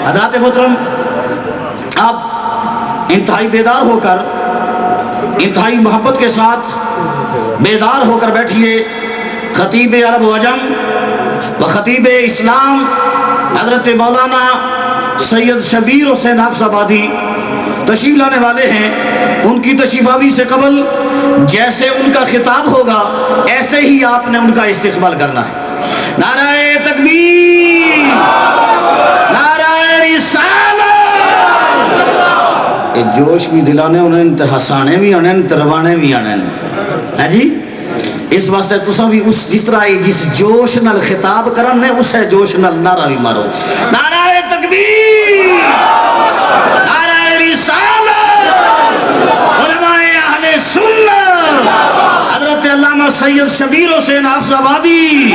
حضرات محترم، آپ انتہائی بیدار ہو کر، انتہائی محبت کے ساتھ بیدار ہو کر بیٹھیے۔ خطیب عرب و عجم و خطیب اسلام حضرت مولانا سید شبیر حسین حافظ آبادی تشریف لانے والے ہیں۔ ان کی تشریف آوری سے قبل جیسے ان کا خطاب ہوگا ایسے ہی آپ نے ان کا استقبال کرنا ہے۔ نعرہ تکبیر، نعرہ رسالت۔ یہ جوش بھی دلانے انہیں ہسانے بھی آنے تروانے بھی آنے ہے جی۔ اس واسطے تساں بھی اس جس طرح جس جوش نال خطاب کرنے اسے جوش نال نعرہ بھی مارو۔ نعرہ تکبیر، نعرہ رسالت، علماء اہل سنت حضرت علامہ سید شبیر حسین حافظ آبادی۔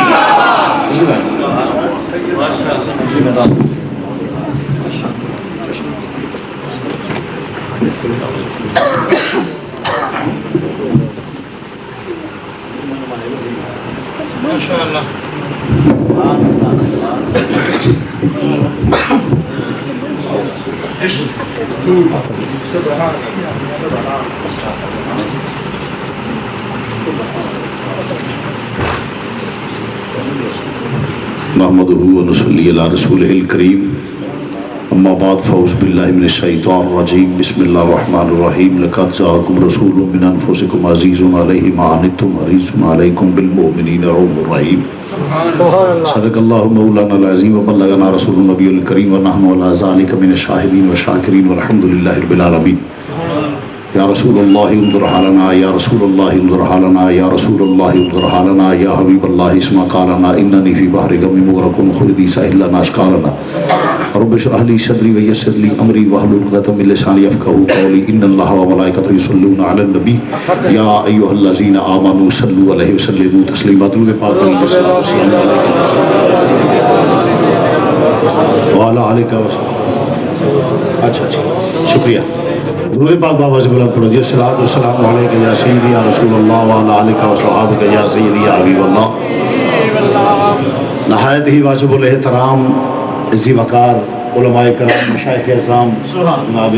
ماشاءاللہ۔ نحمده ونصلي على رسوله الكريم، اما بعد فاعوذ بالله من الشيطان الرجيم، بسم الله الرحمن الرحيم۔ لقد جاءكم رسول من انفسكم عزيز عليه ما عنتم حريص عليكم بالمؤمنين رؤوف رحيم۔ صدق الله مولانا العظيم وبلغنا رسول النبي الكريم ونحن على ذلك من الشاهدين والشاكرين والحمد لله رب العالمين۔ یا رسول اللہ انظر حالنا، یا رسول اللہ انظر حالنا، یا رسول اللہ انظر حالنا، یا حبیب اللہ اسمع قالنا، اننی فی بحر غم مغرق خلدی ساحل لنا اشکالنا، رب اشرح لی صدری ویسر لی امری واحلل عقدۃ من لسانی یفقهوا قولی، ان اللہ وملائکتہ یصلون علی النبی یا ایھا الذین آمنوا صلوا علیہ وسلموا تسلیما۔ درود پاک وعلی آلہ وصحبہ۔ اچھا شکریہ۔ درود پاک بابا سے بلند پڑھو جی۔ الصلاۃ والسلام علیک یا سیدی یا رسول اللہ وعلی آلہ وصحبہ یا سیدی یا حبیب اللہ۔ نہایت ہی واجب الاحترام عزی وقار علماء کرام، مشائخ اعظام جناب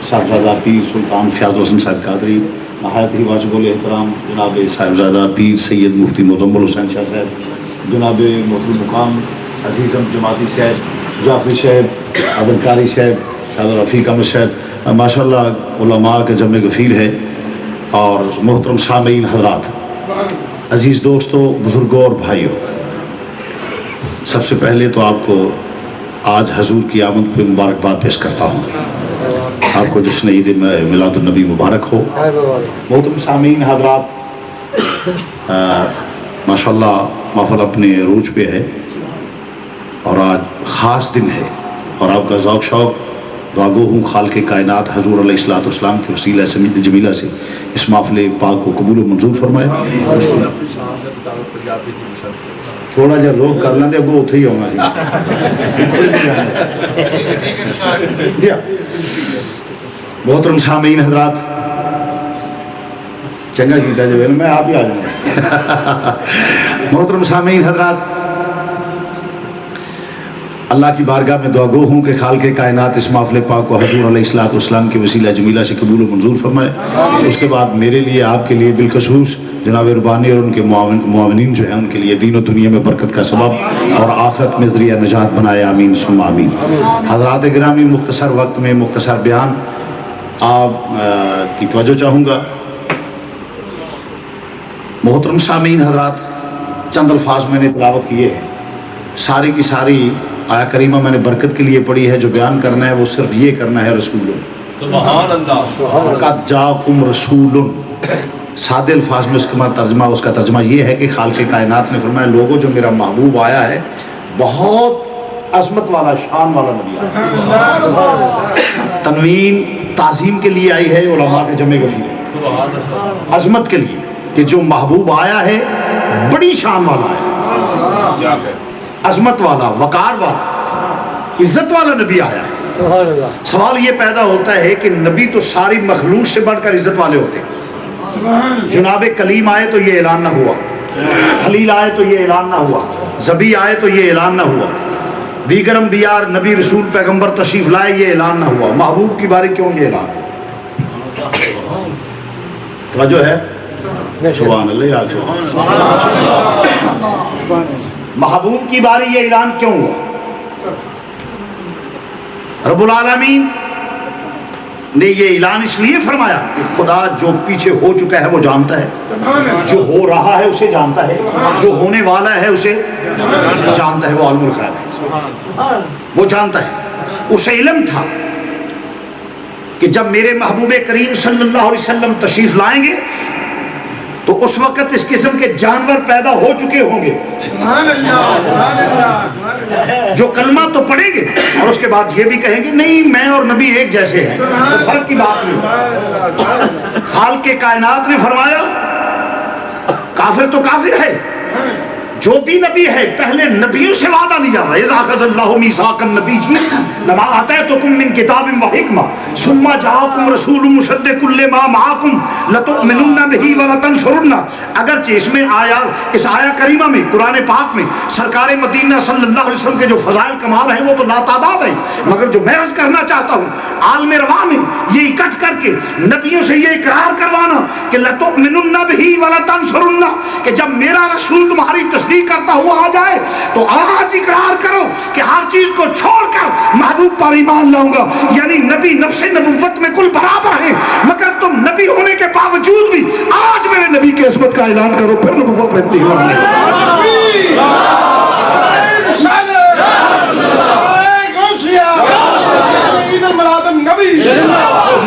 صاحبزادہ پیر سلطان فیاض حسن صاحب قادری، نہایت ہی واجب الاحترام جناب صاحبزادہ پیر سید مفتی مزمل حسین شاہ صاحب، جناب محترم مقام عزیزم جماعتی صاحب جعفری صاحب، عبدالقاری صاحب، شاہد رفیق احمد صاحب، ماشاءاللہ علماء کے جمع غفیر ہے، اور محترم سامعین حضرات، عزیز دوستوں، بزرگوں اور بھائیوں، سب سے پہلے تو آپ کو آج حضور کی آمد پہ مبارکباد پیش کرتا ہوں۔ آپ کو جشن عید میلاد النبی مبارک ہو۔ محترم سامعین حضرات، ماشاءاللہ محفل اپنے عروج پہ ہے اور آج خاص دن ہے، اور آپ کا ذوق شوق دعاگو ہوں خالق کائنات حضور علیہ الصلوۃ والسلام کے وسیلہ جمیلہ سے اس محفل پاک کو قبول و منظور فرمائے۔ تھوڑا جا لوگ کر لیں اگو اتنے ہی ہونا جی۔ محترم سامعین حضرات، چنگا کیتا جائے میں آپ ہی آ جاؤں۔ محترم سامعین حضرات، اللہ کی بارگاہ میں دعا گو ہوں کہ خالق کائنات اس محفل پاک کو حضور علیہ الصلوۃ والسلام کے وسیلہ جمیلہ سے قبول و منظور فرمائے۔ اس کے بعد میرے لیے، آپ کے لیے بالخصوص جناب ربانی اور ان کے معاونین جو ہیں ان کے لیے دین و دنیا میں برکت کا سبب اور آخرت میں ذریعہ نجات بنائے، آمین ثم آمین۔ حضرات گرامی، مختصر وقت میں مختصر بیان آپ کی توجہ چاہوں گا۔ محترم سامعین حضرات، چند الفاظ میں نے تلاوت کیے ہیں، ساری کی ساری آیا کریمہ میں نے برکت کے لیے پڑھی ہے۔ جو بیان کرنا ہے وہ صرف یہ کرنا ہے، رسول سبحان اللہ، قد جاءکم رسول۔ سادے الفاظ میں اس کا ترجمہ یہ ہے کہ خالق کائنات نے فرمایا، لوگوں جو میرا محبوب آیا ہے بہت عظمت والا، شان والا نبی آیا۔ تنوین تعظیم کے لیے آئی ہے، علماء کے جمع غفیر، عظمت کے لیے کہ جو محبوب آیا ہے بڑی شان والا ہے، عظمت والا، وقار والا، عزت والا نبی آیا ہے۔ سوال یہ پیدا ہوتا ہے کہ نبی تو ساری مخلوق سے بڑھ کر عزت والے ہوتے ہیں۔ جناب کلیم آئے تو یہ اعلان نہ ہوا، خلیل آئے تو یہ اعلان نہ ہوا، ذبی آئے تو یہ اعلان نہ ہوا، دیگر انبیاء نبی رسول پیغمبر تشریف لائے یہ اعلان نہ ہوا، محبوب کی باری کیوں یہ اعلان؟ توجہ ہے؟ سبحان اللہ، آج محبوب کی باری یہ اعلان کیوں ہوا؟ رب العالمین نے یہ اعلان اس لیے فرمایا کہ خدا جو پیچھے ہو چکا ہے وہ جانتا ہے، جو ہو رہا ہے اسے جانتا ہے، جو ہونے والا ہے اسے جانتا ہے، وہ عالم الغیب ہے، وہ جانتا ہے۔ اسے علم تھا کہ جب میرے محبوب کریم صلی اللہ علیہ وسلم تشریف لائیں گے تو اس وقت اس قسم کے جانور پیدا ہو چکے ہوں گے جو کلمہ تو پڑھیں گے اور اس کے بعد یہ بھی کہیں گے نہیں میں اور نبی ایک جیسے ہیں، تو فرق کی بات نہیں۔ خالق کائنات نے فرمایا کافر تو کافر ہے، جو بھی نبی ہے پہلے نبیوں سے وعدہ لیا اذا اخذ اللہ میثاق النبیین لما آتیتکم من کتاب و حکمہ ثم جاءکم رسول مصدق لما معکم لتؤمنن بہ ولتنصرنہ۔ اگرچہ اس میں اس آیہ کریمہ میں قرآن پاک میں سرکار مدینہ صلی اللہ علیہ وسلم کے جو فضائل کمال ہیں وہ تو لاتعداد ہیں، مگر جو میں عرض کرنا چاہتا ہوں عالم رواں میں یہ اکٹھ کر کے نبیوں سے یہ اقرار کروانا کہ لتؤمنن بہ ولتنصرنہ، کہ جب میرا رسول تمہاری تصدیق کرتا ہوا آ جائے تو آج اقرار کرو کہ ہر چیز کو چھوڑ کر محبوب پر ایمان لاؤں گا۔ یعنی نبی نفس نبوت میں کل برابر ہیں، مگر تم نبی ہونے کے باوجود بھی آج میرے نبی کی عصمت کا اعلان کرو، پھر نبوت میں اتنی ہوگی۔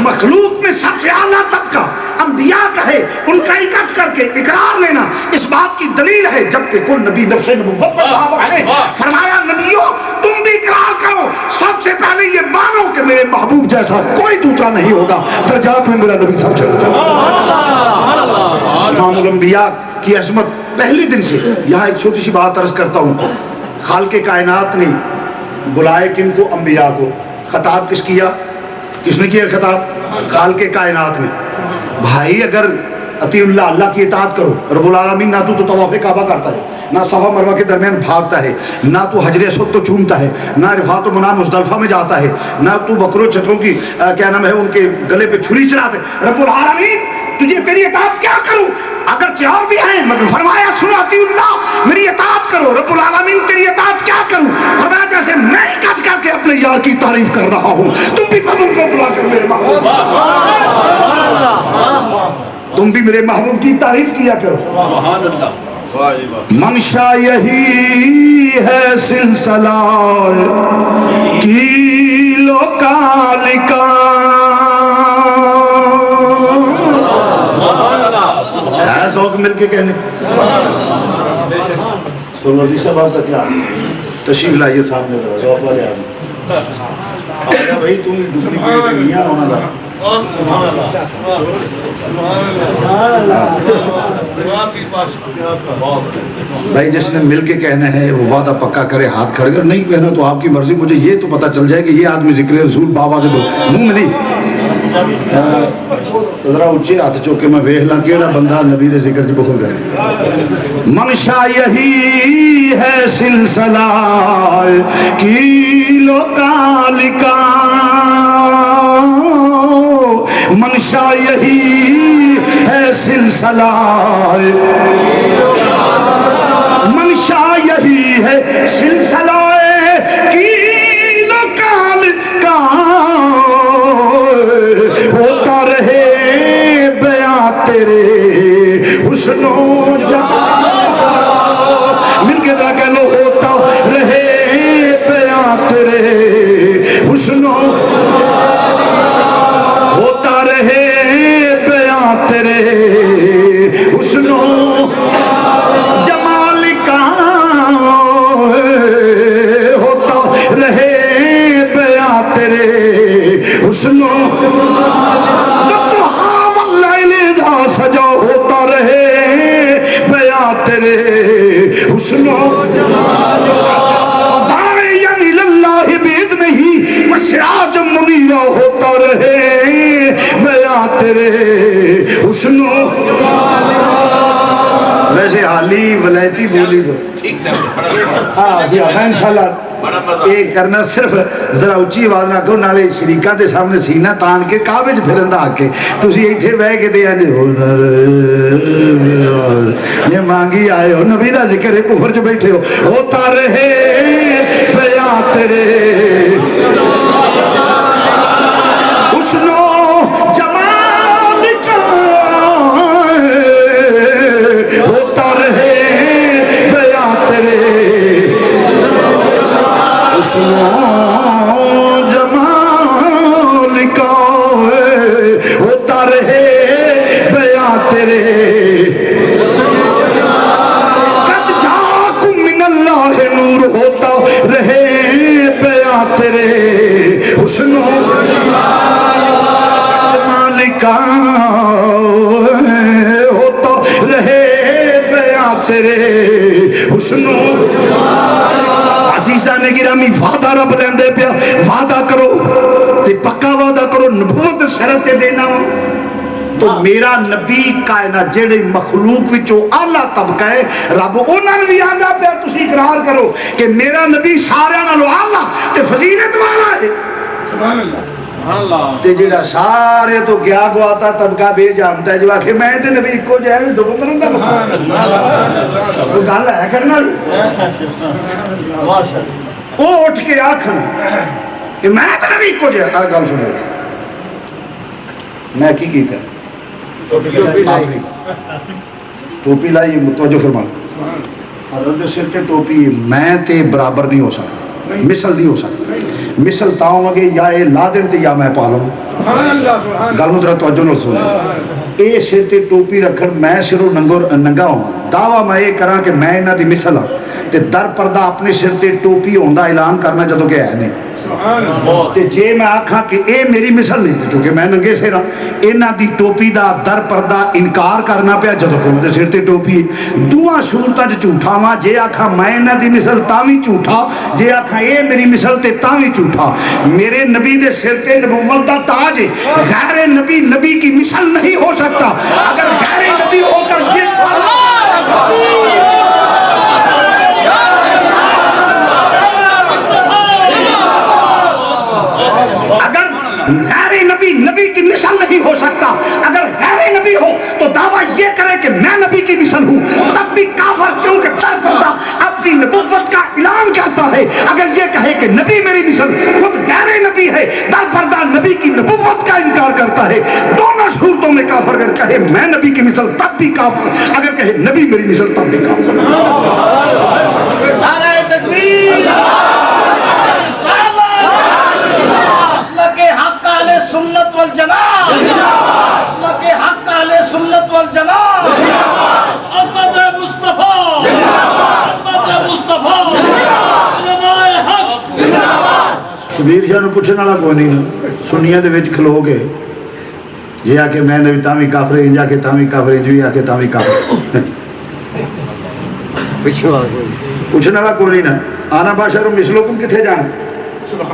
مخلوق میں سب سے اعلیٰ طبقہ انبیاء کا ہے، ان کا اکٹھ کر کے اقرار لینا اس بات کی دلیل ہے، جبکہ کل نبی نفس نبوت پر برابر ہے۔ فرمایا نبیوں تم بھی اقرار کرو، سب سے پہلے یہ مانو کہ میرے محبوب جیسا کوئی دوسرا نہیں ہوگا، درجات میں میرا نبی سب سے اونچا۔ امام الانبیاء کی عظمت پہلے دن سے۔ یہاں ایک چھوٹی سی بات عرض کرتا ہوں، خالق کائنات نے بلائے کن کو؟ انبیاء کو۔ خطاب کس نے کیا خطاب؟ خالق کائنات نے۔ بھائی اگر اطیع اللہ، اللہ کی اطاعت کرو، رب العالمین نہ تو طواف کعبہ کرتا ہے، نہ صفا مروہ کے درمیان بھاگتا ہے، نہ تو حجر اسود کو چومتا ہے، نہ عرفات و منی مزدلفہ میں جاتا ہے، نہ تو بکروں چتروں کی کیا نام ہے ان کے گلے پہ چھری چلاتے، رب العالمین تجھے تیری اطاعت کیا کروں؟ اگرچہ اور بھی ہیں مگر فرمایا سنو اطیع اللہ، میری اطاعت کرو۔ رب العالمین تیری اطاعت کیا کروں؟ فرمایا جیسے میں کٹ کر کے اپنے یار کی تعریف کر رہا ہوں، تم بھی محبوب کو بلا کر میرے محبوب، تم بھی میرے محبوب کی تعریف کیا کرو۔ منشا یہی ہے سلسلہ کیلو کال کا، ہے ذوق مل کے کہنے سنورجی صاحب آپ کا کیا تشریف لائیے سامنے ذوق والے آدمی بھائی تم ڈپلیکیٹ میاں ہونا تھا۔ بھائی جس نے مل کے کہنا ہے وہ وعدہ پکا کرے، ہاتھ کھڑے کر، نہیں کہنا تو آپ کی مرضی، مجھے یہ تو پتہ چل جائے کہ یہ آدمی ذکر رسول بابا سے منہ میں نہیں، ذرا اونچے ہاتھ چوکے میں ویکھ لاں کیڑا بندہ نبی دے ذکر چ بخل کرے۔ منشا یہی ہے سلسلہ کیلو کال کا، منشا یہی ہے سلسلہ، منشا یہی ہے سلسلہ کیلو کال کا، ہوتا رہے بیاں تیرے حسن و جمال، مل کے جا کہ لو ہوتا رہے بیاں تیرے حسن و تیرے حسن و جمال کا، ہوتا رہے بیاں تیرے حسن و جا سجا، ہوتا رہے بیاں تیرے حسن و داعیاً الاللہ بإذنہ وسراجا منیرا، ہوتا رہے بیاں تیرے حسن و ویسے حالی ولایتی بولی ہاں جی ہاں انشاءاللہ یہ کرنا صرف ذرا اچھی آواز نہ کہو، نالے شریکاں دے سامنے سینہ تان کے کعبے وچ پھرن دا کے تسی ایتھے بیٹھ کے تے انج یہ مانگی آئے ہو، نبی دا ذکر ہے، کفر چ بیٹھے ہو، ہوتا رہے بیاں تیرے حسن و جمال کا، ہوتا رہے بیاں تیرے حسن و جمال کا، ہوتا رہے بیاں تیرے قد جاکم من اللہ نور، ہوتا رہے بیاں تیرے حسن و جمال کا، ہوتا رہے بیاں تیرے حسن و عزیزہ نے گرامی وعدہ رب لیندے پیا، وعدہ کرو تے پکا وعدہ کرو، نبوت شرط دینا تو میرا نبی کائنات جڑے مخلوق وچوں اعلیٰ طبقہ ہے، رب انہاں نوں بھی آندا پیا تسی اقرار کرو کہ میرا نبی سارے نالوں اعلیٰ تے فضیلت والا ہے، سبحان اللہ، تے جڑا سارے تو گیا گواتا طبقہ بے جانتا ہے جو آکھے میں تے نبی کو جو ہے دو مرن دا وہ گل ہے کرنا وہ اٹھ کے آکھن کہ میں تے نبی کو جو ہے گل سنے میں کی کیتا ٹوپی لائی متوجہ فرمان حضرت سر تے ٹوپی میں تے برابر نہیں ہو سکتا، مثل نہیں ہو سکتا، مثل تاؤں گے یا اے لا دن تے یا میں پالوں گل نو ذرا توجہ نال سنو، اے سر تے ٹوپی رکھن میں سروں ننگا ہوں دعویٰ میں یہ کراں کہ میں انہاں دی مثل ہاں تے در پردہ اپنے سر تے ٹوپی ہوندا اعلان کرنا جدوں کہ ہے نہیں، تے جے میں آکھاں کہ اے میری مثل نہیں چونکہ میں ننگے سر ہاں، انہاں دی ٹوپی دا در پردہ انکار کرنا پیا جدوں کہ میرے سر تے ٹوپی ہے، دوواں صورتاں وچ جھوٹا واں، جے آکھاں میں انہاں دی مثل تاں وی جھوٹا، جے آکھاں اے میری مثل تے تاں وی جھوٹا، میرے نبی دے سر تے نبوت دا تاج ہے، غیر نبی نبی کی مثل نہیں ہو سکتا، اگر غیر نبی ہو کر یہ اگر غیر نبی نبی کی مثل نہیں ہو سکتا، اگر غیر نبی ہو تو دعویٰ یہ کرے کہ میں نبی کی مثل ہوں، تب بھی کافر کیونکہ در پردہ اپنی نبوت کا اعلان کرتا ہے، اگر یہ کہے کہ نبی میری مثل خود غیر نبی ہے، در پردہ نبی کی نبوت کا انکار کرتا ہے، دونوں صورتوں میں کافر، اگر کہے میں نبی کی مثل تب بھی کافر، اگر کہے نبی میری مثل تب بھی کافر۔ نعرہ تکبیر، حق اہل سنت والجماعت، مسلک حق اہل سنت والجماعت، محمد مصطفیٰ، محمد مصطفیٰ، علماء حق۔ شبیر شاہ نو پوچھنے والا کوئی نہیں، سنیاں دے وچ کھلو گے یہ آ کے میں نے بھی تاں وی کافر، انج آ کے تاں وی کافر، انج آ کے تاں وی کافر، پوچھنے والا کوئی نہیں نا۔ آنا باشر مثلکم کتھے جانا؟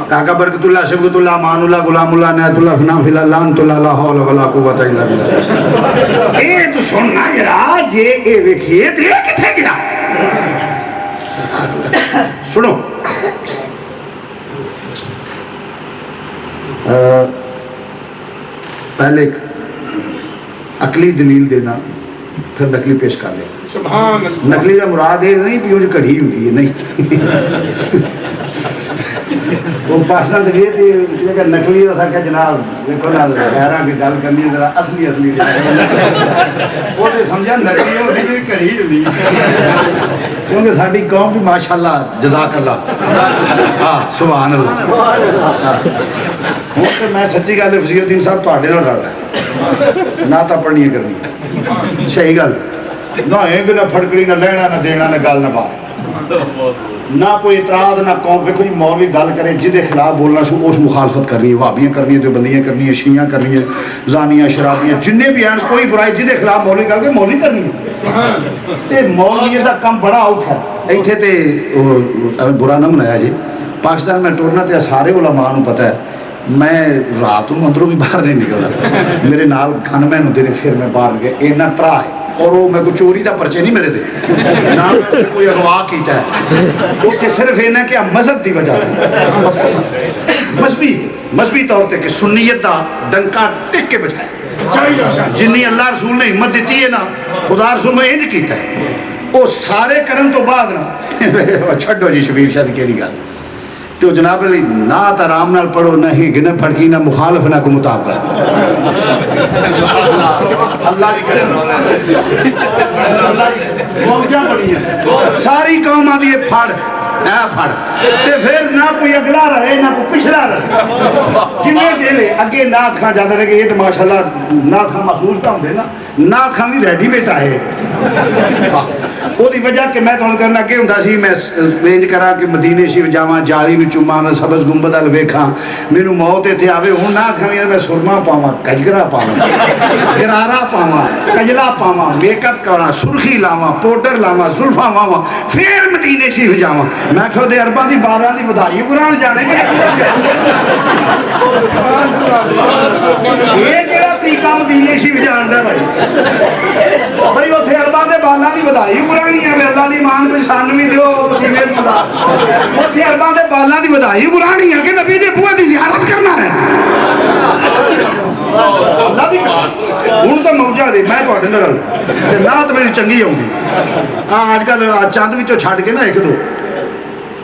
کاکا برکت اللہ، شبکت اللہ، مان اللہ، غلام اللہ، نعت اللہ، فنا فی اللہ، لعنت اللہ، لا حول ولا قوت الا باللہ۔ اے تو سننا یرا جے اے ویکھیے تے کتھے گیا؟ سنو پہلے ایک عقلی دلیل دینا، پھر نقلی پیش کر دینا۔ نقلی کا مراد یہ نہیں بھی وہ کڑھی ہوتی ہے، نہیں وہ پاکستان سے گئے تھے نقلی ہو سکتا جناب دیکھو نا غیران کی گل کرنی ذرا اصلی وہ سمجھا نقلی ہوتی ہے کڑھی ہوتی کیونکہ ساری قوم بھی ماشاء اللہ جزاک اللہ ہاں سبحان اللہ۔ ہوں تو میں سچی گل ہے فصیح الدین صاحب تے نال گل ہے نہ تو پڑھنی کرنی صحیح گل نہ نہ پھڑکڑی نہ لینا نہ دینا نہ گل نہ بات نہ کوئی اعتراض نہ قوم پہ کوئی مولوی گل کرے جہدے خلاف بولنا سو اس مخالفت کرنی ہے، وہابیاں کرنی ہے، دیوبندیاں کرنی ہے، شیعہ کرنی ہے، زانیاں شرابیاں جن بھی ہیں کوئی برائی جہدے خلاف مولوی کر کے مولوی کرنی ہے تے مولوی دا کم بڑا اوکھا ہے۔ ایتھے تے برا نہ منایا جی پاکستان میں ٹورنا تے سارے علماء نوں پتہ ہے میں رات نوں اندروں بھی باہر نہیں نکلدا، میرے نال گن مین ہوندے نے پھر میں باہر گیا اینا ترا ہے اور وہ میں کوئی چوری کا پرچے نہیں میرے دے نہ کوئی اغوا کیتا ہے وہ صرف یہ کہ مذہب کی وجہ مذہبی طور پہ کہ سنیت کا ڈنکا ٹک کے بجائے جنی اللہ رسول نے ہمت دیتی ہے نا خدا رسول نے انج کیتا ہے وہ سارے کرن تو بعد نا چھڈو جی شبیر شاہ کی گل تو جناب علی نعت آرام نال پڑھو نہ ہی گنے پھڑکی نہ مخالف نہ کو مطابقت اللہ کی قسم موجہ پڑھی ہے ساری قوم آدھی ہے پھڑ اے پھڑ تے پھر نہ کوئی اگلا رہے نہ کوئی پچھلا رہے جنہیں دلے اگے نعت خان جاتا رہے کہ یہ تو ماشاءاللہ نعت خان محسوس کا ہوندے نا نعت خان بھی ریڈی میٹ آئے وہ دی وجہ کہ میں تو کرنا کہ ہوندا سی میں رینج کرا کہ مدینے شریف جاواں جالی وچ چوما میں سبز گنبد ال ویکھاں مینوں موت تے آوے ہن نہ کھاویں میں سرما پاواں کجگرا پاواں گرارا پاواں کجلا پاواں میک اپ کراں سرخی لاواں پاؤڈر لاواں زلفاں واواں پھر مدینے شریف جاواں میں کہو دے ارباں دی 12 دی بدھائی قرآن جانے یہ کیڑا طریقہ مدینے شریف جان دا بھائی اوتھے ارباں دے بالاں دی بدھائی قرآن اللہ دی مان پہ شان بھی دیو اوتھے ارباں دے بالاں دی بدھائی قرآن ہی ہے کہ نبی دے بوئے دی زیارت کرنا ہے اللہ دی ہن تو موجہ دے میں تواڈے نال تے نعت میری چنگی آوندی ہاں اج کل چند وچوں چھڈ کے نا ایک دو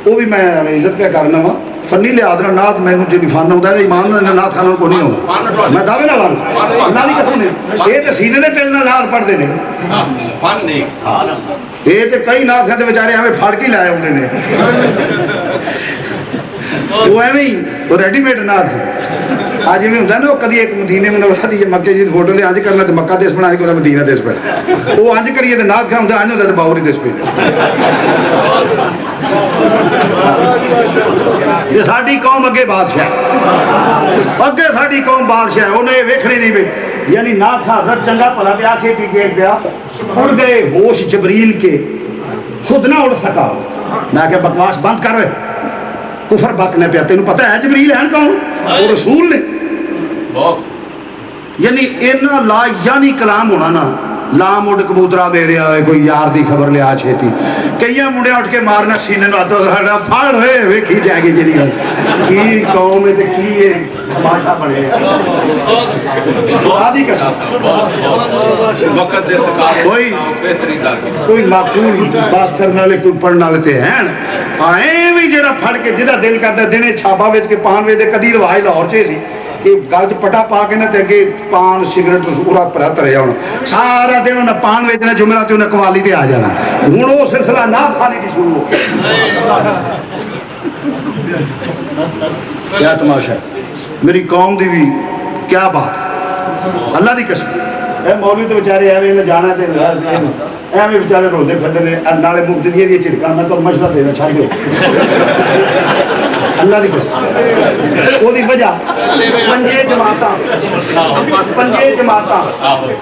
وہ بھی میں عزت پہ کرنا وا فنی لحاظ نال نعت مینوں جی فن آوندا ہے ایمان نال نعت خانوں کو نہیں آوندا میں دعوے نال اللہ دی قسم نے یہ تے سینے دے ٹل نال نعت پڑھدے نے فن نہیں یہ تے کئی نعت خان دے بیچارے ایویں پھڑ کے لائے ہوندے نے وہ ایویں وہ ریڈی میڈ نعت آج میں ہوتا ہے نا وہ کدی ایک مدینے میں نوتا دی مکے جی فوٹو دے آج کرنا تو مکہ دیس بنا کے مدینہ دیس پہ وہ آج کریے تو نعت خان ہوتا ہے آج ہوتا ہے تو باوری دیس پہ یہ ساری قوم اگے بادشاہ اگے ساری قوم بادشاہ انہیں ویکھنے نہیں پی یعنی نعت خان حضرت چنگا پلا پہ آکھے پی کے پیا اڑ گئے ہوش جبریل کے خود نہ اڑ سکا میں کہ بکواس بند کر رہے کفر بکنے پیا تینوں پتہ ہے جبریل ہے کون وہ رسول نے یعنی اینا لا یعنی کلام ہونا نا لام اڈ کبوترا میرے آئے کوئی یار دی خبر لیا چھیتی کئی مڑے اٹھ کے مارنا سینے نو آتا ساڑا پھاڑ ہوئے ویکھی جائے گی جنی گل کی قوم ہے تے کی ہے باشا پڑے آدھی قسم کوئی معقول بات کرنے والے کوئی پڑھنے والے تے ہیں آئیں بھی جڑا پھڑ کے جدا دل کرتا دینے چھاپا ویچ کے پان ویچ دے کدی رواج لاہور چے سی کہ گل پٹا پا کے نہ تے کہ پان سگریٹ پورا پرا ترے ہونا سارا دن انہیں پان ویچنا جمعرات انہیں قوالی تے آ جانا ہوں وہ سلسلہ نعت خانی کی شروع ہو کیا تماشا ہے میری قوم دی بھی کیا بات ہے اللہ دی قسم اے مولوی تو بیچارے ایویں نہ جانا تے ایویں بیچارے روندے پھردے نے نالے مقتدی دی چھڑکا میں تو مشورہ دینا چھڈ دو اللہ دی قسم وہ دی وجہ پنجے جماعتاں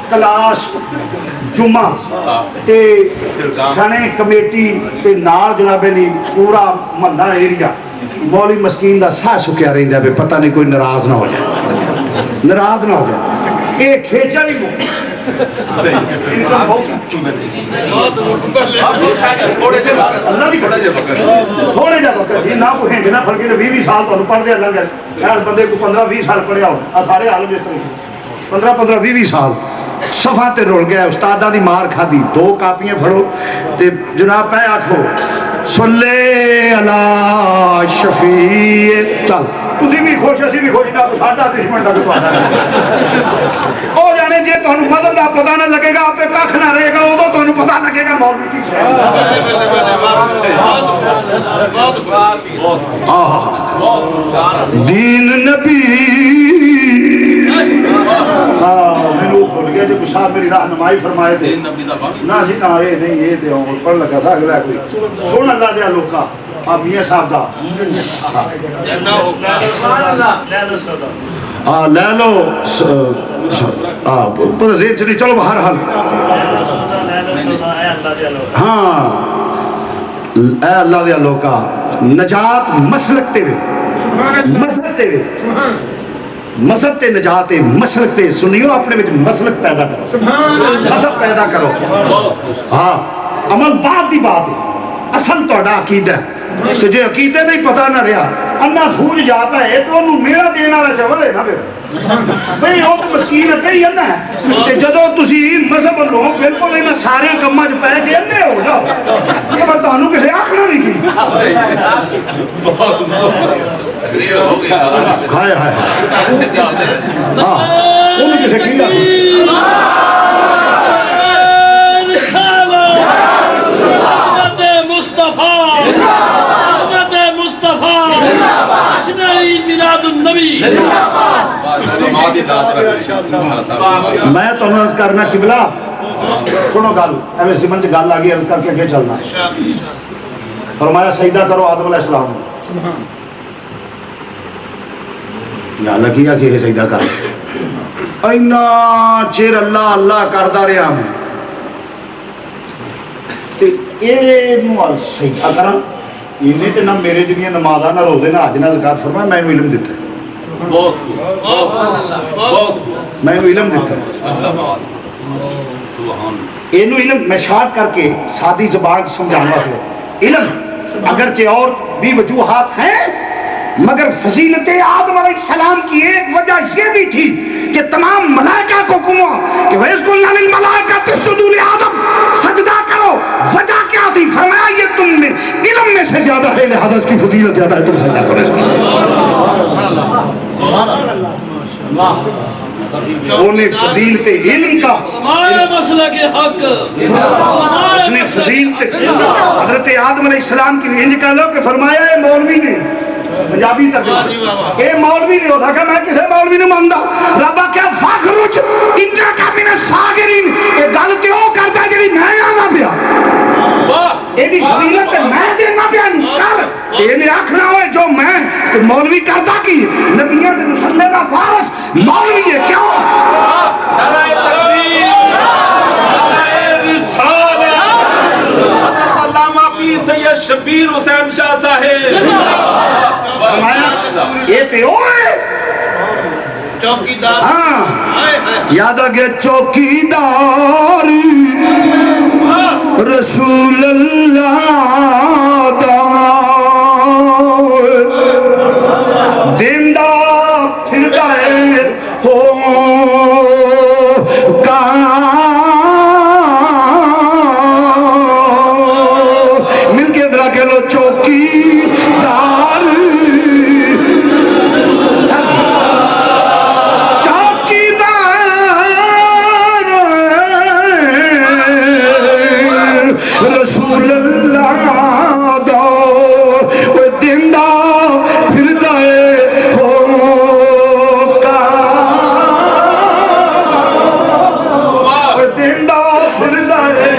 کلاس جمعہ تے سنے کمیٹی تے نال جناب علی پورا محلہ ایریا مولوی مسکین دا ساہ سکیا رہندا ہے پتہ نہیں کوئی ناراض نہ ہو جائے ناراض نہ ہو جائے اے کھیچا نہیں مک تھوڑے جا وقت جی نہ کوئی ہنگ نہ پھڑکے 20 سال تمہیں پڑھ دیا اللہ جائے بندے کو 15-20 سال پڑھیا ہو سارے عالم اس طرح 15-20 سال صفحہ تے رول گیا استادہ دی مار کھا دی 2 کاپیاں پڑھو تے جناب پہ آکھو صلی اللہ شفیع چل تسی بھی خوش اسی بھی خوش نہ ساڈا دشمن دا او جانے جے تانوں مذہب دا پتہ نہ لگے گا آپ پہ کھ نہ رہے گا اودوں تانوں پتہ لگے گا مولوی کی دین نبی جو صاحب میری رہنمائی فرمائے تھے نہ جی نہ یہ نہیں یہ دے پڑھ لگا تھا اگلا کوئی سن اللہ دیا لوکا آپ میاں صاحب دا لے لو پر زیر چلی چلو بہر حال ہاں اے اللہ دیا لوکا نجات مسلک تے وے مذہب تے نجات مشرق تے سنیو اپنے وچ مسلک پیدا کرو مذہب پیدا کرو ہاں عمل بعد دی بات ہے اصل تہاڈا عقیدہ ہے کہ جے عقیدے دا ہی پتہ نہ رہا انہا بھول جاتا ہے تو انہوں میرا دینا والا چاول ہے نا پھر بھئی وہ تو مسکین ہے کئی انہا ہے کہ جدو تسی مذہب لو بالکل انہا سارے کماں چ پہ کے انہے ہو جاؤ کہ میں تانوں کسے آخنا نہیں کی ہائے ہائے ہاں انہوں کسے کی میں تو عرض کرنا قبلہ سنو گل ایویں سمن چ گل آ گئی عرض کر کے اگے چلنا فرمایا سجدہ کرو آدم علیہ السلام یا اللہ کیا کہ سجدہ کر اینا چیر اللہ اللہ کردا رہا میں تے اے نو سجدہ کراں انہیں تے نہ میرے جنیاں نمازاں نہ روزے نہ حج نہ زکات فرمایا میں علم دیتا ہے میں علم دیتا ہے اینو علم میں شارٹ کر کے سادی زبان سمجھانا ہے علم اگرچہ اور بھی وجوہات ہیں مگر فضیلت آدم علیہ السلام کی ایک وجہ یہ بھی تھی کہ تمام ملائکہ کو کہا کہ وَإِذْ قُلْنَا لِلْمَلَائِكَةِ اسْجُدُوا لِآدَمَ سجدہ کرو وجہ کیا تھی فرمایا یہ تم میں علم میں سے زیادہ ہے لہذا اس کی فضیلت زیادہ ہے تم سجدہ کرو اس کی انہیں فضیلت علم کا اس نے فضیلت حضرت آدم علیہ السلام کی انج کہہ لو کہ فرمایا ہے مولوی نے پنجابی ترجمہ اے مولوی نے ہوتا کہ میں کسے مولوی نے ماندا ربا کیا فخرج انجا کا من الصاغرین اے گل تے او کردا جڑی میں آنا پیا اے دی فضیلت میں دینا پیا کر اے نے آکھنا ہوئے جو میں کہ مولوی کردا کی نبیوں دے مسلے دا وارث مولوی ہے کیوں نعرہ تکبیر نعرہ رسالہ حضرت علامہ پیر سید شبیر حسین شاہ صاحب یہ تے ہوئے چوکیدار ہاں یاد آگے چوکیدار رسول اللہ دا دیندہ پھر دائے ہو مل کے ادھرا کہ لو چوکیدار رسول اللہ دا وہ دیندہ پھر دائے ہو کا وہ دیندہ پھر دائے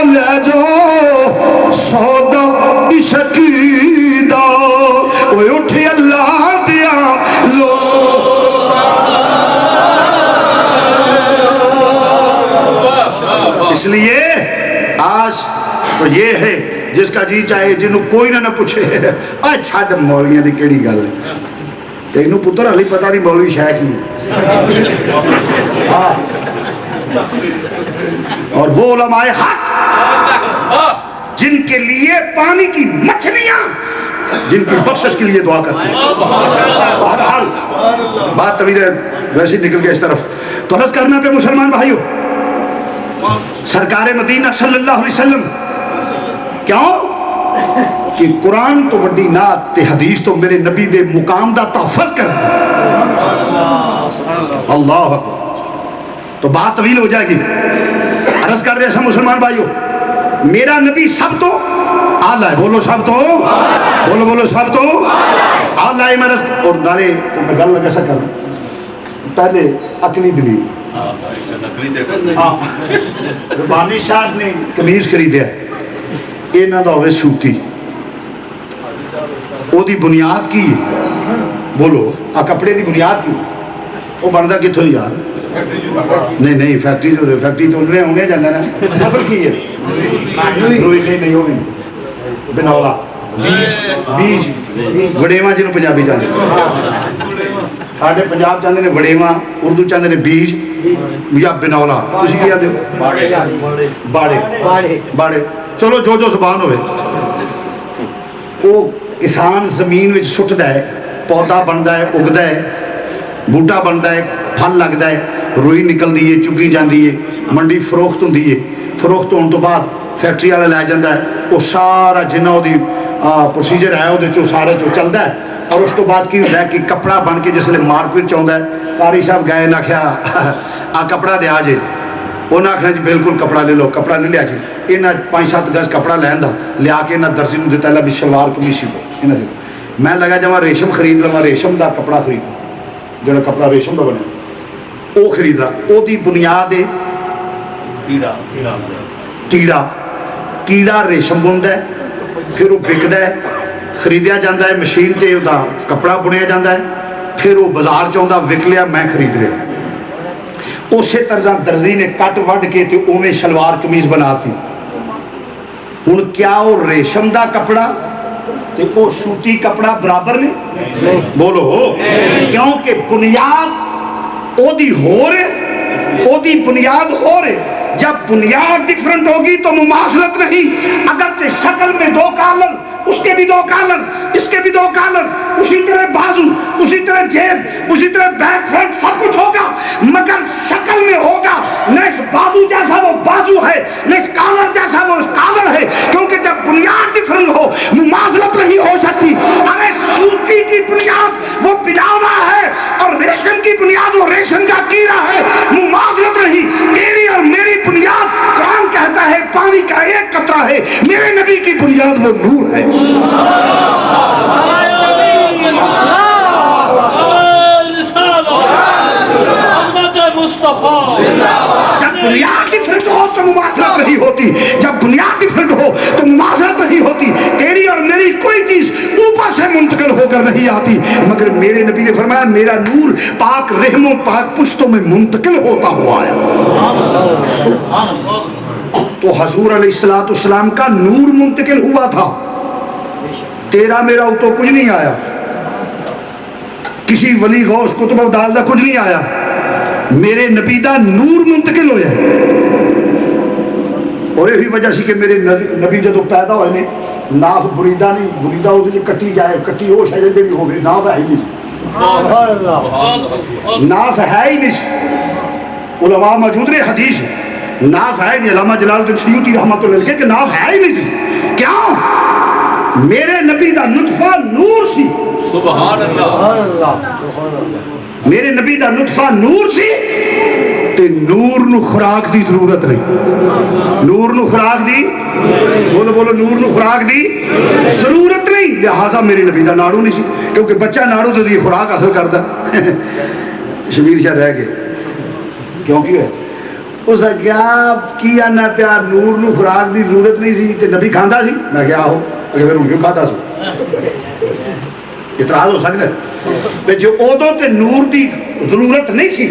لے جاؤ سودا عشقیدہ وہ اٹھے اللہ دیا لو اس لیے آج تو یہ ہے جس کا جی چاہے جنہوں کوئی نہ پوچھے آج چھاڑ مولیاں دی کیڑی گل ہے تینوں پتر علی پتہ نہیں مولوی شیخ نہیں اور وہ علماء حق جن کے لیے پانی کی مچھلیاں جن کی بخشش کے لیے دعا کرتے ہیں بہرحال بات طویل ہے ویسے نکل گیا اس طرف تو عرض کرنا پہ مسلمان بھائیو سرکار مدینہ صلی اللہ علیہ وسلم کیوں کہ قرآن تو وڈی نات تے حدیث تو میرے نبی دے مقام دا تحفظ کرتا اللہ اکبر تو بات طویل ہو جائے گی عرض کر رہے ہیں مسلمان بھائیو میرا نبی سب تو آلہ ہے بولو سب تو بولو سب تو آلہ ہے میں اور نارے تو میں گل لگا سا کر پہلے عقلی دلیل ربانی صاحب نے قمیض خریدیا یہ نہ دا ہوئے سوتی او دی بنیاد کی بولو کپڑے دی بنیاد کی وہ بندا کتھوں یار نہیں نہیں فیکٹری تو انہیں ہونے جانا نا نسل کی ہے روئی نہیں ہوگی بنولا بیج وڑےواں جنہوں پنجابی چاہتے ساڈے پنجاب چاہتے ہیں وڑےواں اردو چاہتے ہیں بیج یا بنولا تسی کیا دے باڑے باڑے چلو جو زبان ہوئے وہ کسان زمین وچ سٹدا ہے پودا بنتا ہے اگتا ہے بوٹا بنتا ہے پھل لگتا ہے روئی نکلتی ہے چگی جاتی ہے منڈی فروخت ہوتی ہے فروخت ہونے تو بعد فیکٹری والا لے جاتا ہے وہ سارا جنہ وہ پروسیجر ہے وہ سارے چلتا ہے اور اس تو بعد کی ہوتا ہے کہ کپڑا بن کے جسے مارکیٹ چاہتا ہے قاری صاحب گئے نہ آخیا آ کپڑا دیا جی انہیں آخنا جی بالکل کپڑا لے لو کپڑا لے لیا جی یہاں 5-7 گز کپڑا لین دا لیا کے یہاں درزی نے دیتا ہے بھی شلوار قمیص سی میں لگا جا ریشم خرید لوا ریشم دا کپڑا خرید جڑا کپڑا ریشم دا بنے وہ خرید رہا وہ بنیاد ہے کیڑا ریشم بنتا ہے پھر وہ بکتا ہے خریدیا جاتا ہے مشین سے وہ کپڑا بنیا جاتا ہے پھر وہ بازار چاہتا وک لیا میں خرید لیا اسی طرح درزی نے کٹ وڈ کے اوے شلوار قمیض بناتی ہوں کیا وہ ریشم دا کپڑا وہ سوتی کپڑا برابر نے بولو کیونکہ بنیاد او دی ہو رہے او دی بنیاد ہو رہے جب بنیاد ڈفرنٹ ہوگی تو مماثلت نہیں اگرچہ شکل میں 2 کالر اس کے بھی 2 کالر اس کے بھی 2 کالر اسی طرح بازو اسی طرح جیب اسی طرح بیک فرنٹ سب کچھ ہوگا مگر شکل میں ہوگا نہ اس بازو جیسا وہ بازو ہے نہ اس کالر جیسا وہ کالر ہے کیونکہ جب بنیاد ڈفرنٹ ہو مماثلت نہیں ہو سکتی ارے سوتی کی بنیاد وہ پلاوا ہے اور ریشم کی بنیاد وہ ریشم کا کیڑا ہے مماثلت نہیں تیری اور میری بنیاد قرآن کہتا ہے پانی کا ایک قطرہ ہے میرے نبی کی بنیاد وہ نور ہے جب بنیاد ڈفرنٹ ہو تو مماثلت نہیں ہوتی جب بنیاد ڈفرنٹ ہو تو مماثلت نہیں ہوتی تیری اور میری کوئی چیز اوپر سے منتقل ہو کر نہیں آتی مگر میرے نبی نے فرمایا میرا نور پاک رحموں پاک پشتوں میں منتقل ہوتا ہوا ہے تو حضور علیہ السلام کا نور منتقل ہوا تھا تیرا میرا تو کچھ نہیں آیا کسی ولی غوث قطب ابدال دا کچھ نہیں آیا میرے نبی دا نور منتقل ہویا اور یہی وجہ سی کہ میرے نبی جدو پیدا ہوئے نے ناف بریدہ نہیں بریدہ ہو جائے کٹی جائے کٹی ہو شاید بھی ہو گئی ناف ہے ہی نہیں ناف ہے ہی نہیں علماء موجود نے حدیث ہے ناف ہے نہیں علامہ جلال الدین سیوطی رحمۃ اللہ علیہ کہ ناف ہے ہی نہیں سی کیوں میرے نبی دا نطفہ نور سی سبحان اللہ میرے نبی دا نطفہ نور سی تے نور نو خوراک دی ضرورت نہیں نور نو خوراک دی بولو بولو نور نو خوراک دی ضرورت نہیں لہذا میرے نبی دا ناڑو نہیں سی کیونکہ بچہ ناڑو تو دی خوراک حاصل کرتا شبیر شاہ رہ گئے کیوں کی ہے اس کیا کیا نہ پیار نور نو خوراک دی ضرورت نہیں سی تے نبی کھاندا سی میں کیا ہو اگر ان کیوں کھاتا سو اعتراض ہو سکتا ہے جو ادو تے نور دی ضرورت نہیں سی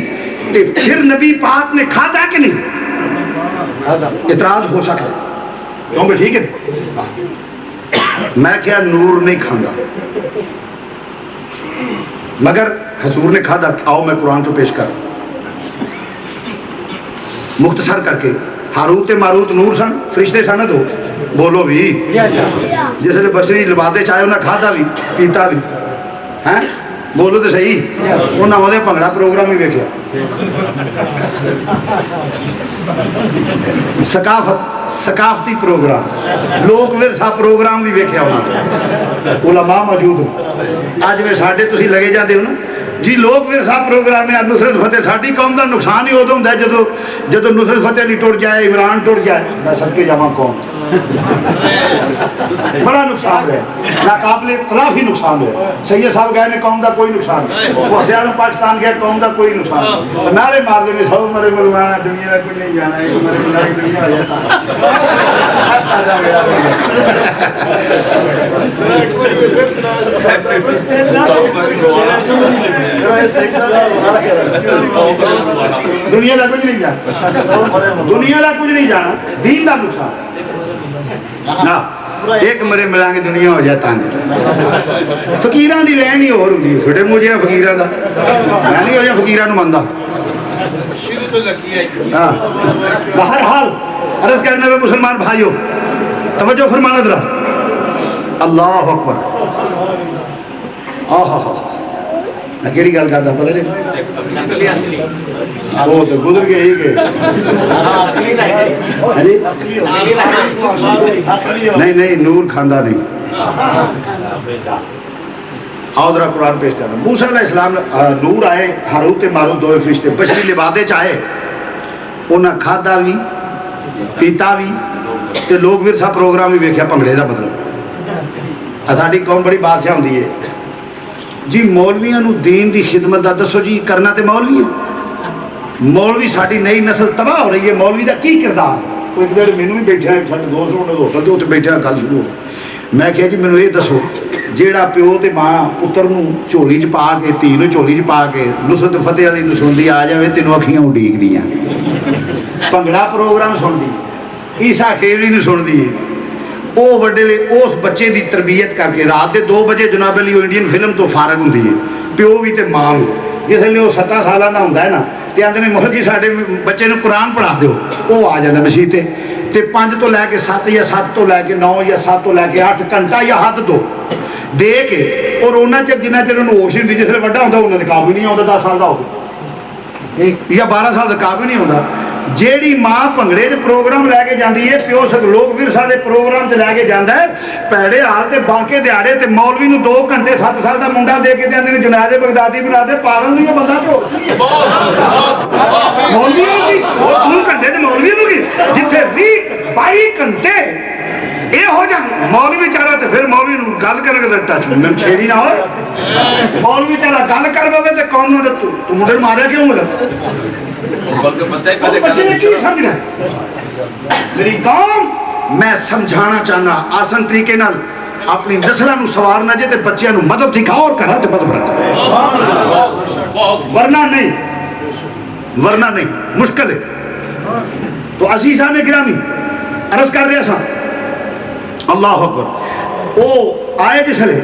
تے پھر نبی پاک نے کھادا کہ نہیں اعتراض ہو سکتا ہے کیوں کہ ٹھیک ہے میں کیا نور نہیں کھانا مگر حضور نے کھادا آؤ میں قرآن تو پیش کر مختصر کر کے ہاروت ماروت نور سن فرشتے سن دو بولو بھی جس نے بصری لبادے چاہے انہیں کھادا بھی پیتا بھی ہیں بولو تو صحیح انہیں وہ بھنگڑا پروگرام ہی ویکھیا ثقافتی پروگرام لوک ورثہ پروگرام بھی ویکھیا علماء موجود ہو اج میں ساڈے تسی لگے جاندے ہو نا جی لوک ورثہ پروگرام ہے نصرت فتح ساڈی قوم دا نقصان ہی ادو ہوندا ہے جدو نصرت فتح نہیں ٹر جائے عمران ٹر جائے میں صدقے جاواں قوم بڑا نقصان ہے ناقابل اختلاف ہی نقصان ہے سید صاحب گئے نے قوم دا کوئی نقصان نہیں وہ ہزاروں پاکستان گئے قوم دا کوئی نقصان نہیں نعرے مار دینے سو مرے ملوانا دنیا کا کوئی نہیں جانا ہے مرے ملائی دنیا ہو جاتا دنیا کا کچھ نہیں جانا، دنیا کا کچھ نہیں جانا، دین کا نقصان ایک مرے ملا گے دنیا ہو جائے تنگ فقیران دی لین ہی اور ہوتی ہے چھوٹے مجھے فقیران دا میں نہیں ہو جائے فقیران مندا بہرحال عرض کرنے میں مسلمان بھائیو توجہ فرمانا ذرا اللہ اکبر میں کیڑی گل کرتا پتہ جی وہ تو گزر گئے ہی گئے نہیں نور کھاندہ نہیں آؤ ذرا قرآن پیش کرنا موسیٰ علیہ السلام نور آئے ہاروت ماروت دو فرشتے بشری لبادے چاہے انہاں کھادا بھی پیتا بھی تے لوگ ورثہ پروگرام بھی ویکھیا بھنگڑے دا مطلب ساڈی قوم بڑی بادشاہ ہوندی ہے جی مولویاں نو دین دی خدمت دا دسو جی کرنا تے مولوی ہے مولوی ساڈی نئی نسل تباہ ہو رہی ہے مولوی دا کی کردار کوئی ایک دیر مینوں بھی بیٹھا ہے ساڈے دوست ہونے ہوٹل دے اوتے بیٹھا کل شروع ہو میں کہیا جی مینوں یہ دسو جیڑا پیو تے ماں پتر نو جھولی چ پا کے دھی نو جھولی چ پا کے نصرت فتح علی نو سندی آ جاوے تینوں اکھیاں اڈیک دیاں بھنگڑا پروگرام سنتی عیسیٰ کھیڑی نو سنتی وہ وڈے اس بچے دی تربیت کر کے رات دے 2 بجے جناب علی وہ انڈین فلم تو فارغ ہوندی ہے پیو بھی تے ماں بھی جس لیے وہ 7 سالہ دا ہوندا ہے نا تے آندے نے محمد جی ساڈے بچے نو قرآن پڑھا دیو وہ آ جاندا مسیح تے 5 تو لے کے 7 یا 7 تو لے کے 9 یا 7 تو لے کے 8 گھنٹہ یا حد 2 دے کے اور انہاں چر جنہ چر انہوں ہوش نہیں جس لیے وڈا ہوندا انہاں دے قابل نہیں آوندا 10 سال دا ہو یا 12 سال دا قابل نہیں ہوندا جیڑی ماں بھنگڑے دے پروگرام لے کے جاندی ہے پیو سب لوگ ورثہ دے پروگرام تے لے کے جاندا ہے پیڑے حال تے بانکے دیہاڑے تے مولوی نو 2 گھنٹے 7 سال دا منڈا دے کے دیندے نے جنازے بغدادی بنا دے پاگل نہیں بندہ تو مولوی کی 2 گھنٹے تے مولوی نو کی جتھے 22 گھنٹے اے ہو جا مولوی چاہا تے پھر مولوی نو گل کر کے ٹچ میں چھیڑی نہ ہوئے مولوی چاہا گل کر پاوے تے قوم نو تو منڈے ماریا کیوں ملا بچے نے کی سمجھنا میری قوم میں سمجھانا چاہنا آسان طریقے نال اپنی نسلوں نو سوارنا جے تے بچیاں نو مدد دکھاؤ اور کرا تے مدد رکھا ورنہ نہیں مشکل ہے تو عزیزان گرامی عرض کر رہے سا اللہ اکبر او آئے جس لے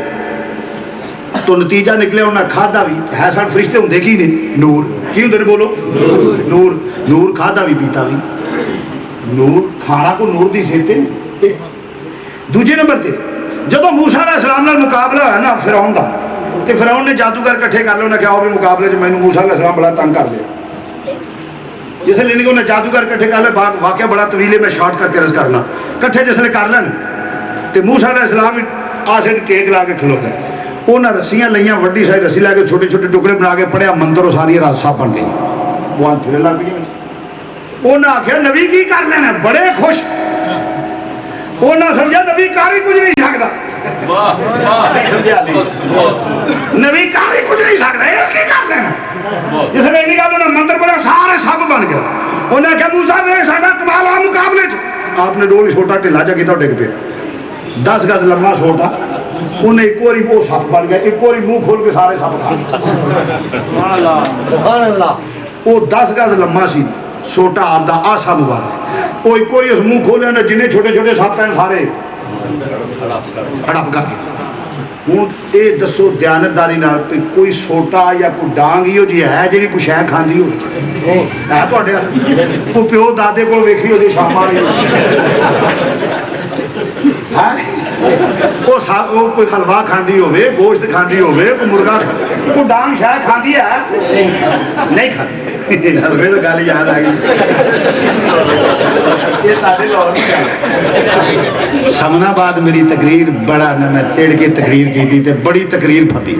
تو نتیجہ نکلے انہاں کھادا بھی ہے سان فرشتے ہوں دیکھی نہیں نور کی ہوں بولو نور کھادا بھی پیتا بھی نور کھانا کو نور دی سیتے دوجے نمبر تے جدو موسیٰ علیہ السلام نے مقابلہ ہے نا فرعون دا کہ فرعون نے جادوگر کٹھے کر لے انہیں کہا بھی مقابلے جو میں نے موسیٰ علیہ السلام بڑا تنگ کر لیا جس لئے انہیں جادوگر کٹھے کر لے واقعہ بڑا طویلے میں شارٹ کر کے رض کرنا کٹھے جس لئے کر لیں تو موسیٰ علیہ السلام قاصد کیک لا کے کھلو گئے انہیں رسیاں لئیاں وڈی سائی رسی لے کے چھوٹے چھوٹے ٹکڑے بنا کے پڑھیا مندر و ساری رات صاحب بن گئی وہ پھر لگ گئی انہیں آخیا نبی کی کر لینا بڑے خوش انہیں سمجھا نبی کاری کچھ نہیں سکتا نبی کاری کچھ نہیں سکتا یہ کی کر لینا جس میں انہیں کہا انہیں مندر پڑھا سارے سب بن گیا انہیں کہا موسیٰ نے ساڑھا کمال آ مقابلے آپ نے ڈولی چھوٹا ٹھلا جا کیتا ٹک پہ 10 گز لمبا چھوٹا انہیں ایک واری وہ سپ بن گیا ایک واری منہ کھول کے سارے سپ کھا وہ 10 گز لمبا سی چھوٹا آپ دا آسا مبارک وہ ایک واری اس منہ کھولے انہیں جنہیں چھوٹے چھوٹے سپ ہیں سارے ہڑپ کر کے ہوں یہ دسو دیانتداری نال پہ کوئی سوٹا یا کوئی ڈانگ ہی ہو جی ہے جی کچھ ہے کھاندی ہو ہے تو کوئی پیو دادے کو ویکھی ہو جی شام کوئی حلوا کھاندی ہوئے گوشت کھاندی ہوئے کوئی مرغا کوئی ڈانگ شاید کھاندی ہے نہیں کھاندی حلوے تو گل یاد آ گئی سمنا بعد میری تقریر بڑا نہ میں تیڑ کے تقریر کی تھی بڑی تقریر پھبی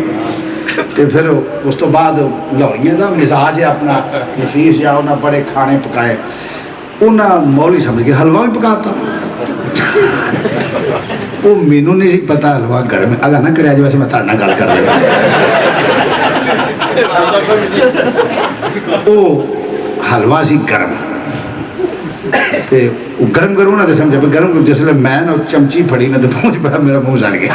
تے پھر اس تو بعد لاہوریاں دا مزاج ہے اپنا نفیس یا انہاں بڑے کھانے پکائے انہاں مولی سمجھ کے حلوہ بھی پکاتا وہ مینوں نہیں سی پتا حلوہ گھر میں اگر نہ کریا جی ویسے میں تھوڑے نال گل کر رہا وہ حلوہ سی گرم تے گرم کروں نہ تو سمجھا گرم جسے میں نہ چمچی پھڑی نہ تو پہنچ میرا منہ سڑ گیا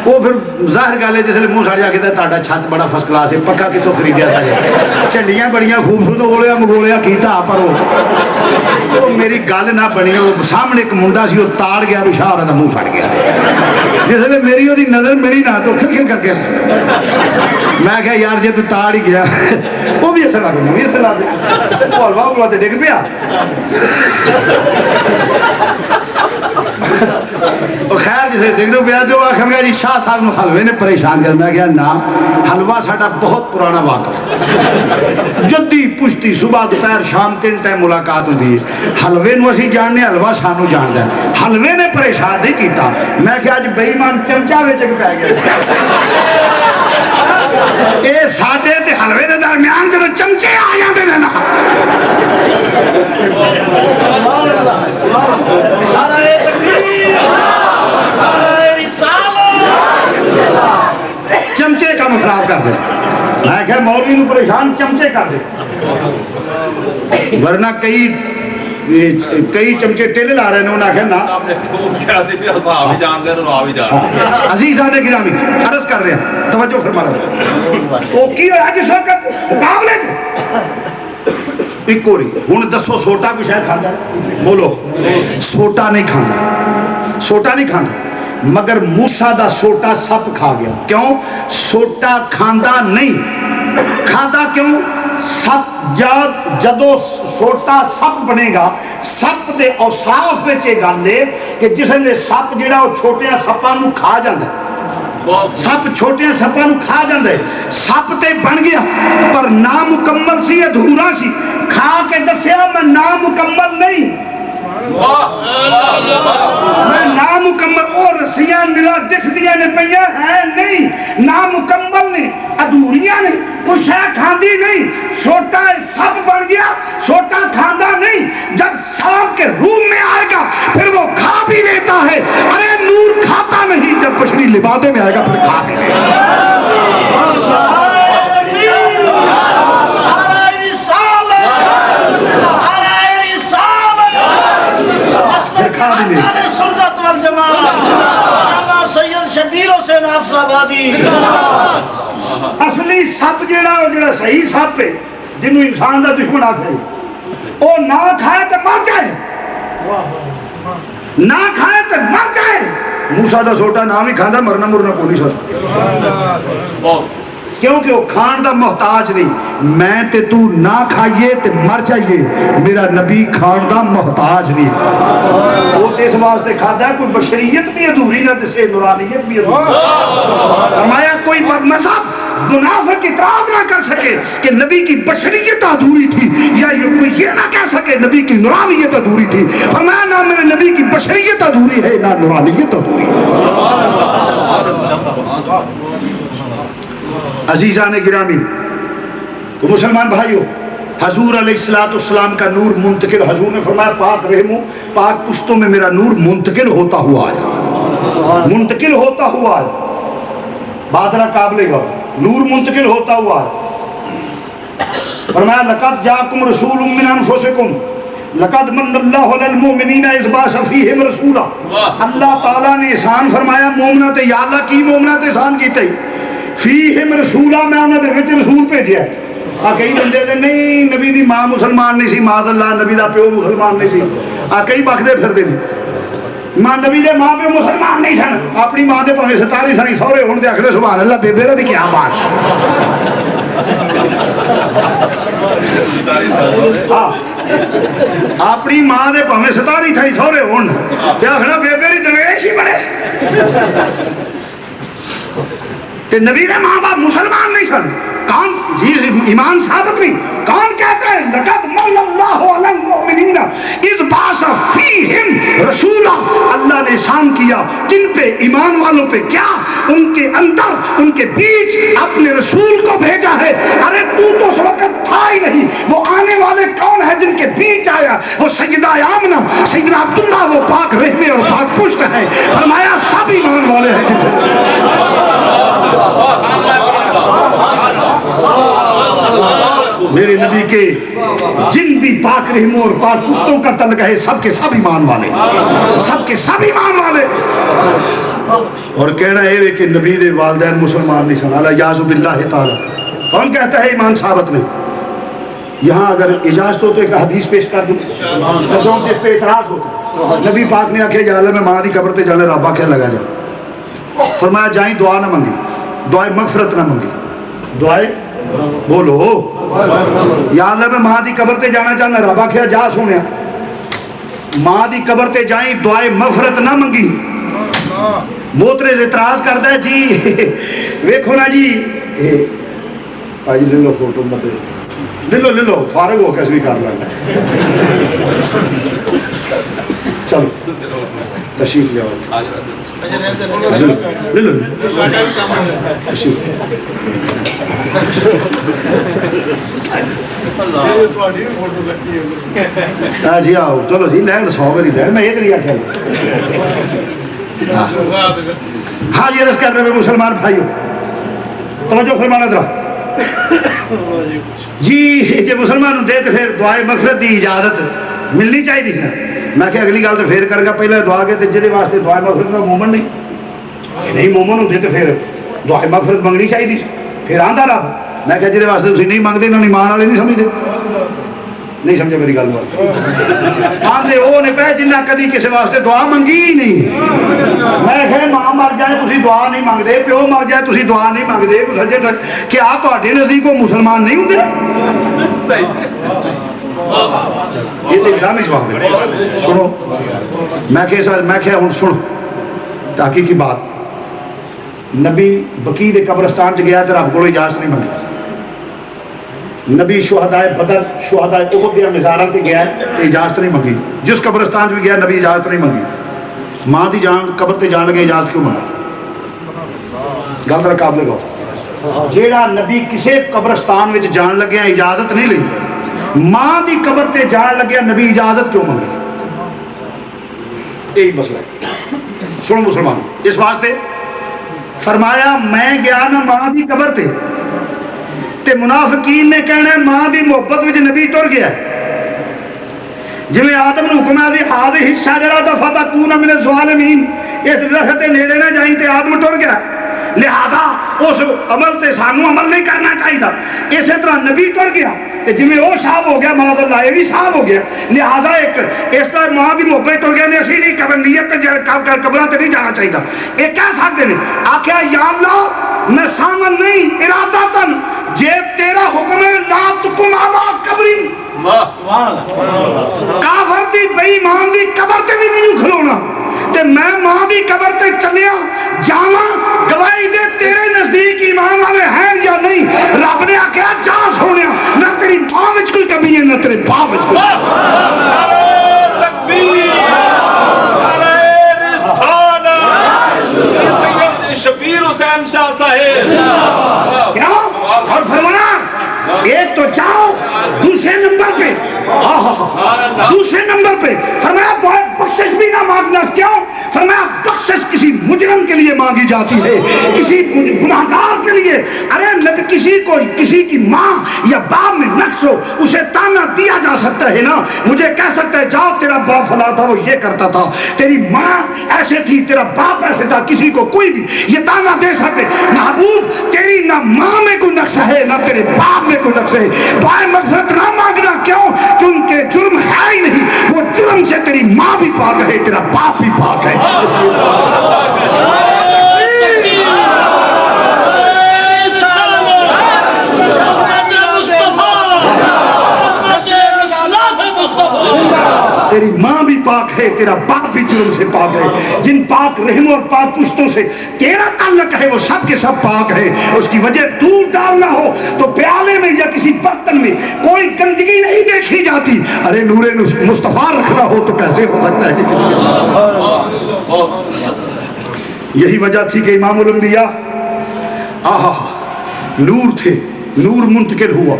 وہ پھر ظاہر گل ہے جسے منہ سڑ جا کے تا چھت بڑا فرسٹ کلاس ہے پکا کتوں خریدیا تھا چنڈیاں بڑیاں خوبصورت گولیا مگولیا کیتا پر وہ میری گل نہ بنی وہ سامنے ایک منڈا سی وہ تاڑ گیا بھی شاہ کا منہ سڑ گیا جسے میری وہ نظر ملی نہ تو کھل کر کے میں کہا یار جی تو تاڑ ہی گیا وہ بھی اثر لگ گیا بھی اثر لگ گیا حلوا حلوا تو ڈگ پیا خیر جسے ڈگنو پیا تو آخر گیا جی شاہ صاحب حلوے نے پریشان کر میں کہا نا حلوا ساڈا بہت پرانا واقف جدی پشتی صبح دوپہر شام 3 ٹائم ملاقات ہوتی ہے حلوے نو اسی جاننے حلوا سانو جاندا ہے حلوے نے پریشان نہیں کیتا میں کہا اج بے ایمان چمچا وچ پی گیا اے ساڈے تے حلوے دے درمیان جدوں چمچے آ جاندے نے نا چمچے کام خراب کر دے میں کہ مولوی نو پریشان چمچے کر دے ورنہ کئی چمچے ٹل لا رہے ہیں انہوں نے آخر نا عزیزان گرامی عرض کر رہے ہیں توجہ فرما رہے وہ کی ہوا جس وقت مقابلے ایک ہوری ہوں دسو سوٹا بھی شاید کھانا بولو سوٹا نہیں کھانا سوٹا نہیں کھانا مگر موسیٰ دا سوٹا سپ کھا گیا کیوں سوٹا کھانا نہیں کھانا کیوں سپ جدو سوٹا سپ بنے گا سپ دے اوصاف وچ یہ گل ہے کہ جس نے سپ جڑا وہ چھوٹیاں سپاں نوں کھا جاندا ہے سپ چھوٹیاں سپاں نوں کھا جاندا ہے سپ تے بن گیا پر نامکمل سی ادھورا سی کھا کے دسیا میں نامکمل نہیں میں نامکمل اور رسیاں ملا دس دیا نے پہیا ہے نہیں نامکمل نے ادھوریاں نے کچھ ہے کھاندی نہیں چھوٹا سب بن گیا چھوٹا کھاندا نہیں جب سانپ کے روم میں آئے گا پھر وہ کھا بھی لیتا ہے ارے نور کھاتا نہیں جب بشری لبادے میں آئے گا پھر کھا بھی لیتا اصلی سپ جڑا صحیح سپ ہے جنہوں انسان دا دشمن آکھے وہ نہ کھائے تو مر جائے نہ کھائے تو مر جائے موسیٰ دا سوٹا نام ہی کھانا مرنا مرنا کو نہیں سکتا کیونکہ وہ کھان دا محتاج نہیں میں تے تو نہ کھائیے تے مر جائیے میرا نبی کھان دا محتاج نہیں وہ تے اس واسطے کھاتا ہے کوئی بشریت بھی ادھوری نہ سے نورانیت بھی ادھوری فرمایا کوئی مذہب منافق اعتراض نہ کر سکے کہ نبی کی بشریت ادھوری تھی یا کوئی یہ نہ کہہ سکے نبی کی نورانیت ادھوری تھی فرمایا نہ میرے نبی کی بشریت ادھوری ہے نہ نورانیت ادھوری عزیزان گرامی تو مسلمان بھائیو حضور علیہ السلام کا نور منتقل حضور نے فرمایا پاک رحمو پاک پشتوں میں میرا نور منتقل ہوتا ہوا ہے منتقل ہوتا ہوا ہے بات ذرا قابل گا نور منتقل ہوتا ہوا ہے فرمایا لقد جاءکم رسول من انفسکم لقد من اللہ علی المؤمنین اذ بعث فیہم رسولا اللہ تعالیٰ نے احسان فرمایا مومنہ تے یا اللہ کی مومنہ تے احسان کیتے ہی فیہم رسولا میں انہوں نے وچ رسول بھیجیا کئی بندے دے نہیں نبی دی ماں مسلمان نہیں سی معاذ اللہ نبی دا پیو مسلمان نہیں سی کئی بکدے پھر دے ماں نبی دے ماں پیو مسلمان نہیں سن اپنی ماں دے پاویں 27 ساری سہرے ہون دے آکھدے سبحان اللہ بے بیرا دی کیا بات اپنی ماں دے پاویں 27 ساری سہرے ہون تے آکھنا بے بیری درویش ہی بڑے تے نبی دے ماں باپ مسلمان نہیں سن کون جی ایمان ثابت نہیں کون کہتا ہے لقد من اللہ علی المؤمنین اذ بعث فیہم رسولا اللہ نے احسان کیا جن پہ ایمان والوں پہ کیا ان کے اندر ان کے بیچ اپنے رسول کو بھیجا ہے ارے تو اس وقت تھا ہی نہیں وہ آنے والے کون ہے جن کے بیچ آیا وہ سیدہ آمنہ سیدنا عبداللہ وہ پاک رحمے اور پاک پشت ہے فرمایا سب ایمان والے ہیں جن سے میرے نبی کے جن بھی پاک رحموں اور پاک پشتوں کا تعلق ہے سب کے سب ایمان والے، سب کے سب ایمان والے. اور کہنا ہے کہ نبی دے والدین مسلمان نہیں سن، الیاذ باللہ تعالی. کون کہتا ہے ایمان ثابت نہیں؟ یہاں اگر اجازت ہو تو ایک حدیث پیش کر دوں جس پہ اعتراض ہوتا. نبی پاک نے آخیا یا اللہ میں ماں دی قبر تے جانے رب آخیا لگا جا. فرمایا جائیں دعا نہ منگی، دعائے مغفرت نہ منگی، دعائے بولو یا اللہ میں ماں دی قبر تے جانا چاہنا، رب آخیا جا سونے. ماں دی قبر تے جائیں دعائے مغفرت نہ منگی. موترز اعتراض کرتا ہے جی ویکھو نا جی آج لے لو فوٹو مت لے لو فارغ ہو کے بھی کر لینا. چلو تشریف لے آؤ، لے لو تشریف. ہاں جی آؤ چلو جی لین 100 باری لین، میں یہ نہیں آخیا. ہاں جی عرض کر رہے ہیں مسلمان بھائیو توجہ فرمانا ذرا جی. جی مسلمان دے تو پھر دعائے مغفرت کی اجازت ملنی چاہیے نا. میں کہ اگلی گل تو پھر کروں گا، پہلے دعا کے جہد واسطے دعائے مغفرت کا مومن نہیں مومن ہوتے تو پھر دعائے مغفرت منگنی چاہیے. پھر آندا رب میں کہ جہد واسطے تھی نہیں منگتے انہوں نے ایمان والے نہیں سمجھتے. نہیں سمجھے میری گل بات آدھے وہ نہیں پہ جنہیں کدی کسی واسطے دعا منگی ہی نہیں. میں کہ ماں مر جائے تھی دعا نہیں منگتے، پیو مر جائے تھی دعا نہیں منگتے، کیا تے نزدیک وہ مسلمان نہیں ہوتے؟ یہ اسلامی جواب ہے. سنو میں کہ ہوں سنو تحقیق کی بات. نبی بقی دے قبرستان چ گیا تو رب کو اجازت نہیں منگی. نبی شہدائے بدر شہدائے احد دیا مزاروں سے گیا تو اجازت نہیں منگی. جس قبرستان بھی گیا نبی اجازت نہیں منگی. ماں دی جان قبر تے جان لگے اجازت کیوں منگا؟ گل ترا قابل گو جیڑا نبی کسے قبرستان میں جان لگیا اجازت نہیں لی، ماں دی قبر تے جان لگیا نبی اجازت کیوں منگی؟ یہی مسئلہ ہے. سنو مسلمان اس واسطے فرمایا میں گیا نا ماں دی قبر تے منافقین نے کہنا ماں دی محبت وچ نبی ٹر گیا. جی آدم نے حکم ہے ہاذہ الشجرۃ فتکون من الظالمین، اس درخت کے نیڑے نہ جائیں تے آدم ٹر گیا، لہذا اس عمل تے سانو عمل نہیں کرنا چاہیے. اسی طرح نبی ٹر گیا جی وہ صاحب ہو گیا معاذ اللہ یہ بھی صاحب ہو گیا. لہذا ایک اس طرح ماں کی محبت ٹر گیا نے اسی نہیں قبر نیت قبروں سے نہیں جانا چاہیے. یہ کہہ سکتے ہیں آخیا یا اللہ میں سامن نہیں ارادہ تن جے تیرا حکم ہے لا تقم علی قبری، کافر دی بے ایمان دی قبر تے بھی نہیں کھلونا تے میں ماں دی قبر تے چلیا جاواں گواہی دے تیرے نزدیک ایمان والے ہیں یا نہیں. رب نے آخیا جا سونیا نہ تیری ماں وچ کوئی کمی ہے نہ تیرے باپ وچ کوئی. شبیر حسین شاہ صاحب کیا اور فرمایا ایک تو جاؤ دوسرے نمبر پہ دوسرے نمبر پہ فرمایا بخشش بھی نہ مانگنا. کیوں؟ فرمایا بخشش کسی مجرم کے لیے مانگی جاتی ہے، کسی گناہگار کے لیے. ارے کسی کی ماں یا باپ میں نقص ہو اسے تانا دیا جا سکتا ہے نا. مجھے کہہ سکتا ہے جاؤ تیرا باپ فلاں تھا وہ یہ کرتا تھا، تیری ماں ایسے تھی تیرا باپ ایسے تھا. کسی کو کوئی بھی یہ تانا دے سکتے. محبوب تیری نہ ماں میں کوئی نقص ہے نہ تیرے باپ میں کوئی نقص ہے. دعائے مغفرت نہ مانگنا. کیوں؟ کیونکہ جرم ہے ہی نہیں. وہ جرم سے تیری ماں بھی پاک ہے تیرا باپ بھی پاک ہے. تیری ماں بھی پاک ہے تیرا باپ بھی جرم سے پاک ہے. جن پاک رحم اور پاک پشتوں سے تیرا تعلق ہے وہ سب کے سب پاک ہے. اس کی وجہ دودھ ڈالنا ہو تو پیالے میں یا کسی برتن میں کوئی گندگی نہیں دیکھی جاتی. ارے نور مصطفیٰ رکھنا ہو تو کیسے ہو سکتا ہے یہی وجہ تھی کہ امام الانبیاء نور تھے، نور منتقل ہوا.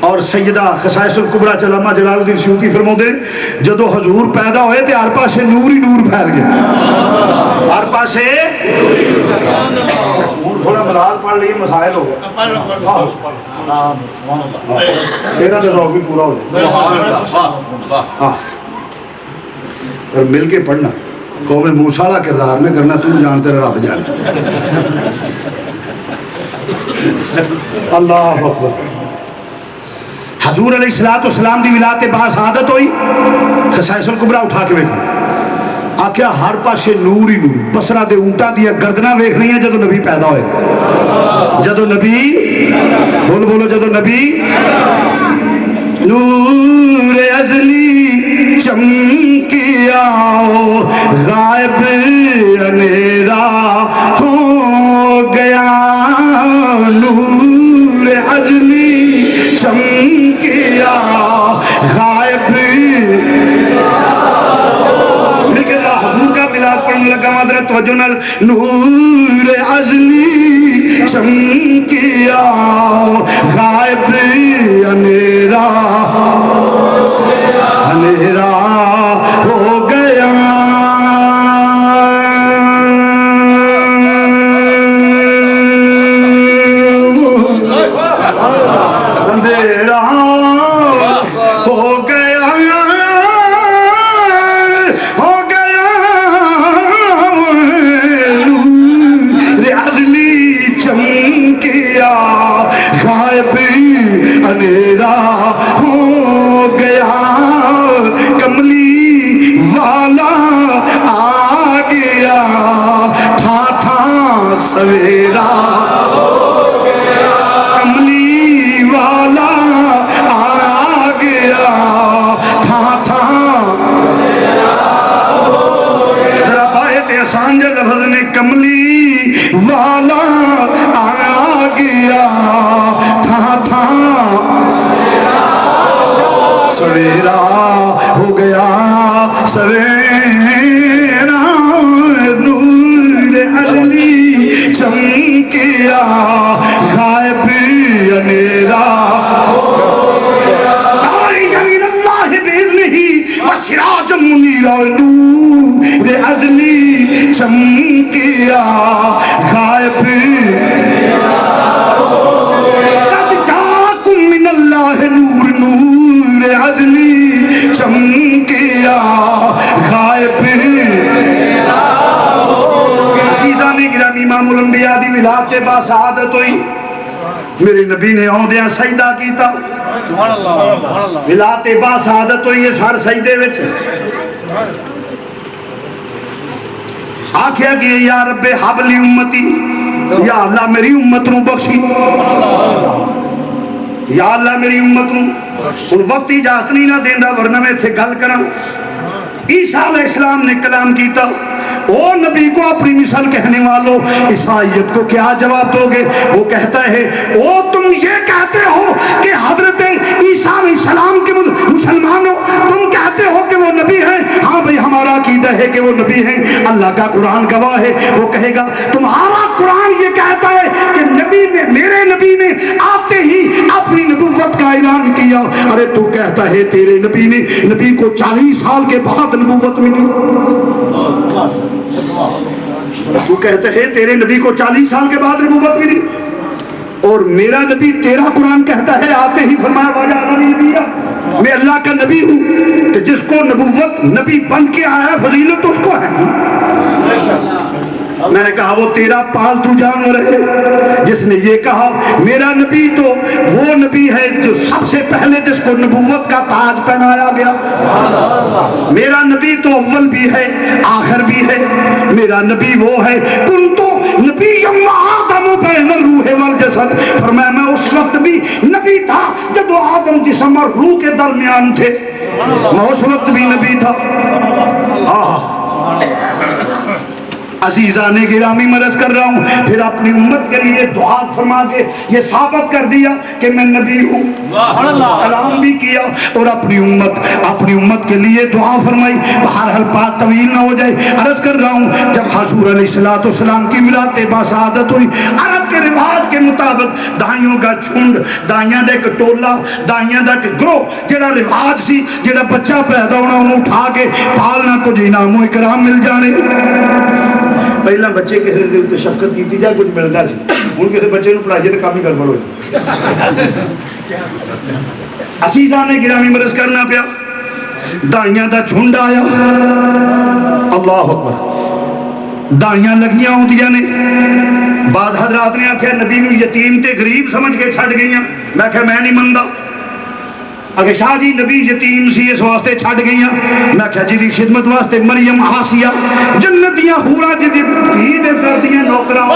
اور سیدہ خصائص الکبریٰ علامہ جلال الدین سیوطی فرماتے ہیں جدو حضور پیدا ہوئے تو ہر پاسے نور ہی نور پھیل گیا. ہر پاسے نور تھوڑا ملاد پڑھ لیے مسائل ہو گئے تیرا تو بھی پورا ہو جائے اور مل کے پڑھنا قوم موسیٰ کا کردار میں کرنا تو جان تیرا رب جان اللہ اکبر حضور علیہ السلام دی ولادت باعث عادت ہوئی خصائص الکبریٰ اٹھا کے ویکھو آکھیا ہر پاسے نور ہی نور بسرا دے اونٹاں دی گردناں ویکھ رہی ہیں جدو نبی پیدا ہوئے جدو نبی بولو بولو جدو نبی نور ازلی چمکیا غائب اندھیرا ہو گیا نور ازلی چمکیا غائب لیکن حضور کا ملاد پڑھنے لگا مادر توجہ نال نور ازلی چمکیا غائب اندھیرا اندھیرا ہو گیا اندھیرا ہو گیا نور ازلی چمکیا غائب اندھیرا ہو گیا کملی والا آ گیا تھا سویرا کملی والا آ گیا تھا ذرا بایت احسان جا لفظ نے کملی والا آ گیا تھا سویرا ہو گیا سویرا نور ازلی چمکیا غائب اندھیرا اللہ بإذنہ وسراج منیرا نور ازلی چمکیا غائب قد جاکم من اللہ نور نور ازلی چمکیا غائب عزیزان گرامی امام الانبیاء دی ولادت باسعادت ہوئی میرے نبی نے آندیاں سجدہ کیتا ولادت باسعادت ہوئی اس ہر سجدے وچ آکھیا کہ یا رب حب لی امتی یا اللہ میری امت نو بخشی یا اللہ میری امت نو اور وقت اجازت نہیں نہ دیندا ورنہ میں تھے گل کراں عیسیٰ علیہ السلام نے کلام کیتا او نبی کو اپنی مثال کہنے والوں عیسائیت کو کیا جواب دو گے؟ وہ کہتا ہے او تم یہ کہتے ہو کہ حضرت عیسیٰ علیہ السلام کے مسلمانوں تم کہتے ہو کہ وہ نبی ہیں ہاں بھئی ہمارا عقیدہ ہے کہ وہ نبی ہیں اللہ کا قرآن گواہ ہے وہ کہے گا تمہارا قرآن یہ کہتا ہے کہ نبی نے میرے نبی نے آتے ہی اپنی نبوت کا اعلان کیا ارے تو کہتا ہے تیرے نبی نے نبی کو 40 سال کے بعد نبوت ملی تو کہتے ہیں تیرے نبی کو 40 سال کے بعد نبوت ملی اور میرا نبی تیرا قرآن کہتا ہے آتے ہی فرمایا واجہ نبی میں اللہ کا نبی ہوں کہ جس کو نبوت نبی بن کے آیا فضیلت تو اس کو ہے میں نے کہا وہ تیرا پالتو جانور ہے جس نے یہ کہا میرا نبی تو وہ نبی ہے جو سب سے پہلے جس کو نبوت کا تاج پہنایا گیا میرا نبی تو اول بھی ہے آخر بھی ہے میرا نبی وہ ہے کن تو نبی آدم بین الروح والجسد فرمایا میں اس وقت بھی نبی تھا جب وہ آدم جسم اور روح کے درمیان تھے میں اس وقت بھی نبی تھا عزیزان گرامی مرض کر رہا ہوں پھر اپنی امت کے لیے دعا فرما کے یہ ثابت کر دیا کہ میں نبی ہوں کلام بھی کیا اور اپنی امت کے لیے دعا فرمائی بہرحال بات طویل نہ ہو جائے عرض کر رہا ہوں جب حضور علیہ السلام کی ولادت باسعادت ہوئی عرب کے رواج کے مطابق دائیوں کا جھنڈ دائیاں دا ایک ٹولا دائیاں دا ایک گروہ جڑا رواج سی جڑا بچہ پیدا ہونا انہوں اٹھا کے پالنا کچھ انعام و اکرام مل جانے پہلا بچے کسی دے اتنے شفقت کی جائے کچھ ملتا سی، ہوں کسی بچے کو پڑھائیے تو کام ہی گڑبڑ ہوئی. عزیزاں نے گرامی مرض کرنا پیا، دائیاں دا جھنڈ آیا، اللہ اکبر، دائیاں لگیاں ہوندیاں نے. بعض حضرات نے آخیا نبی نو یتیم تے غریب سمجھ کے چھڈ گئیاں. میں آخیا میں نہیں منتا. اگر شاہ جی نبی یتیم سی اس واسطے چھڈ گئیاں. میں آخیا جی دی خدمت واسطے مریم آسیہ جنت دیاں حوراں جی دی دھی دے کردیاں نوکراں.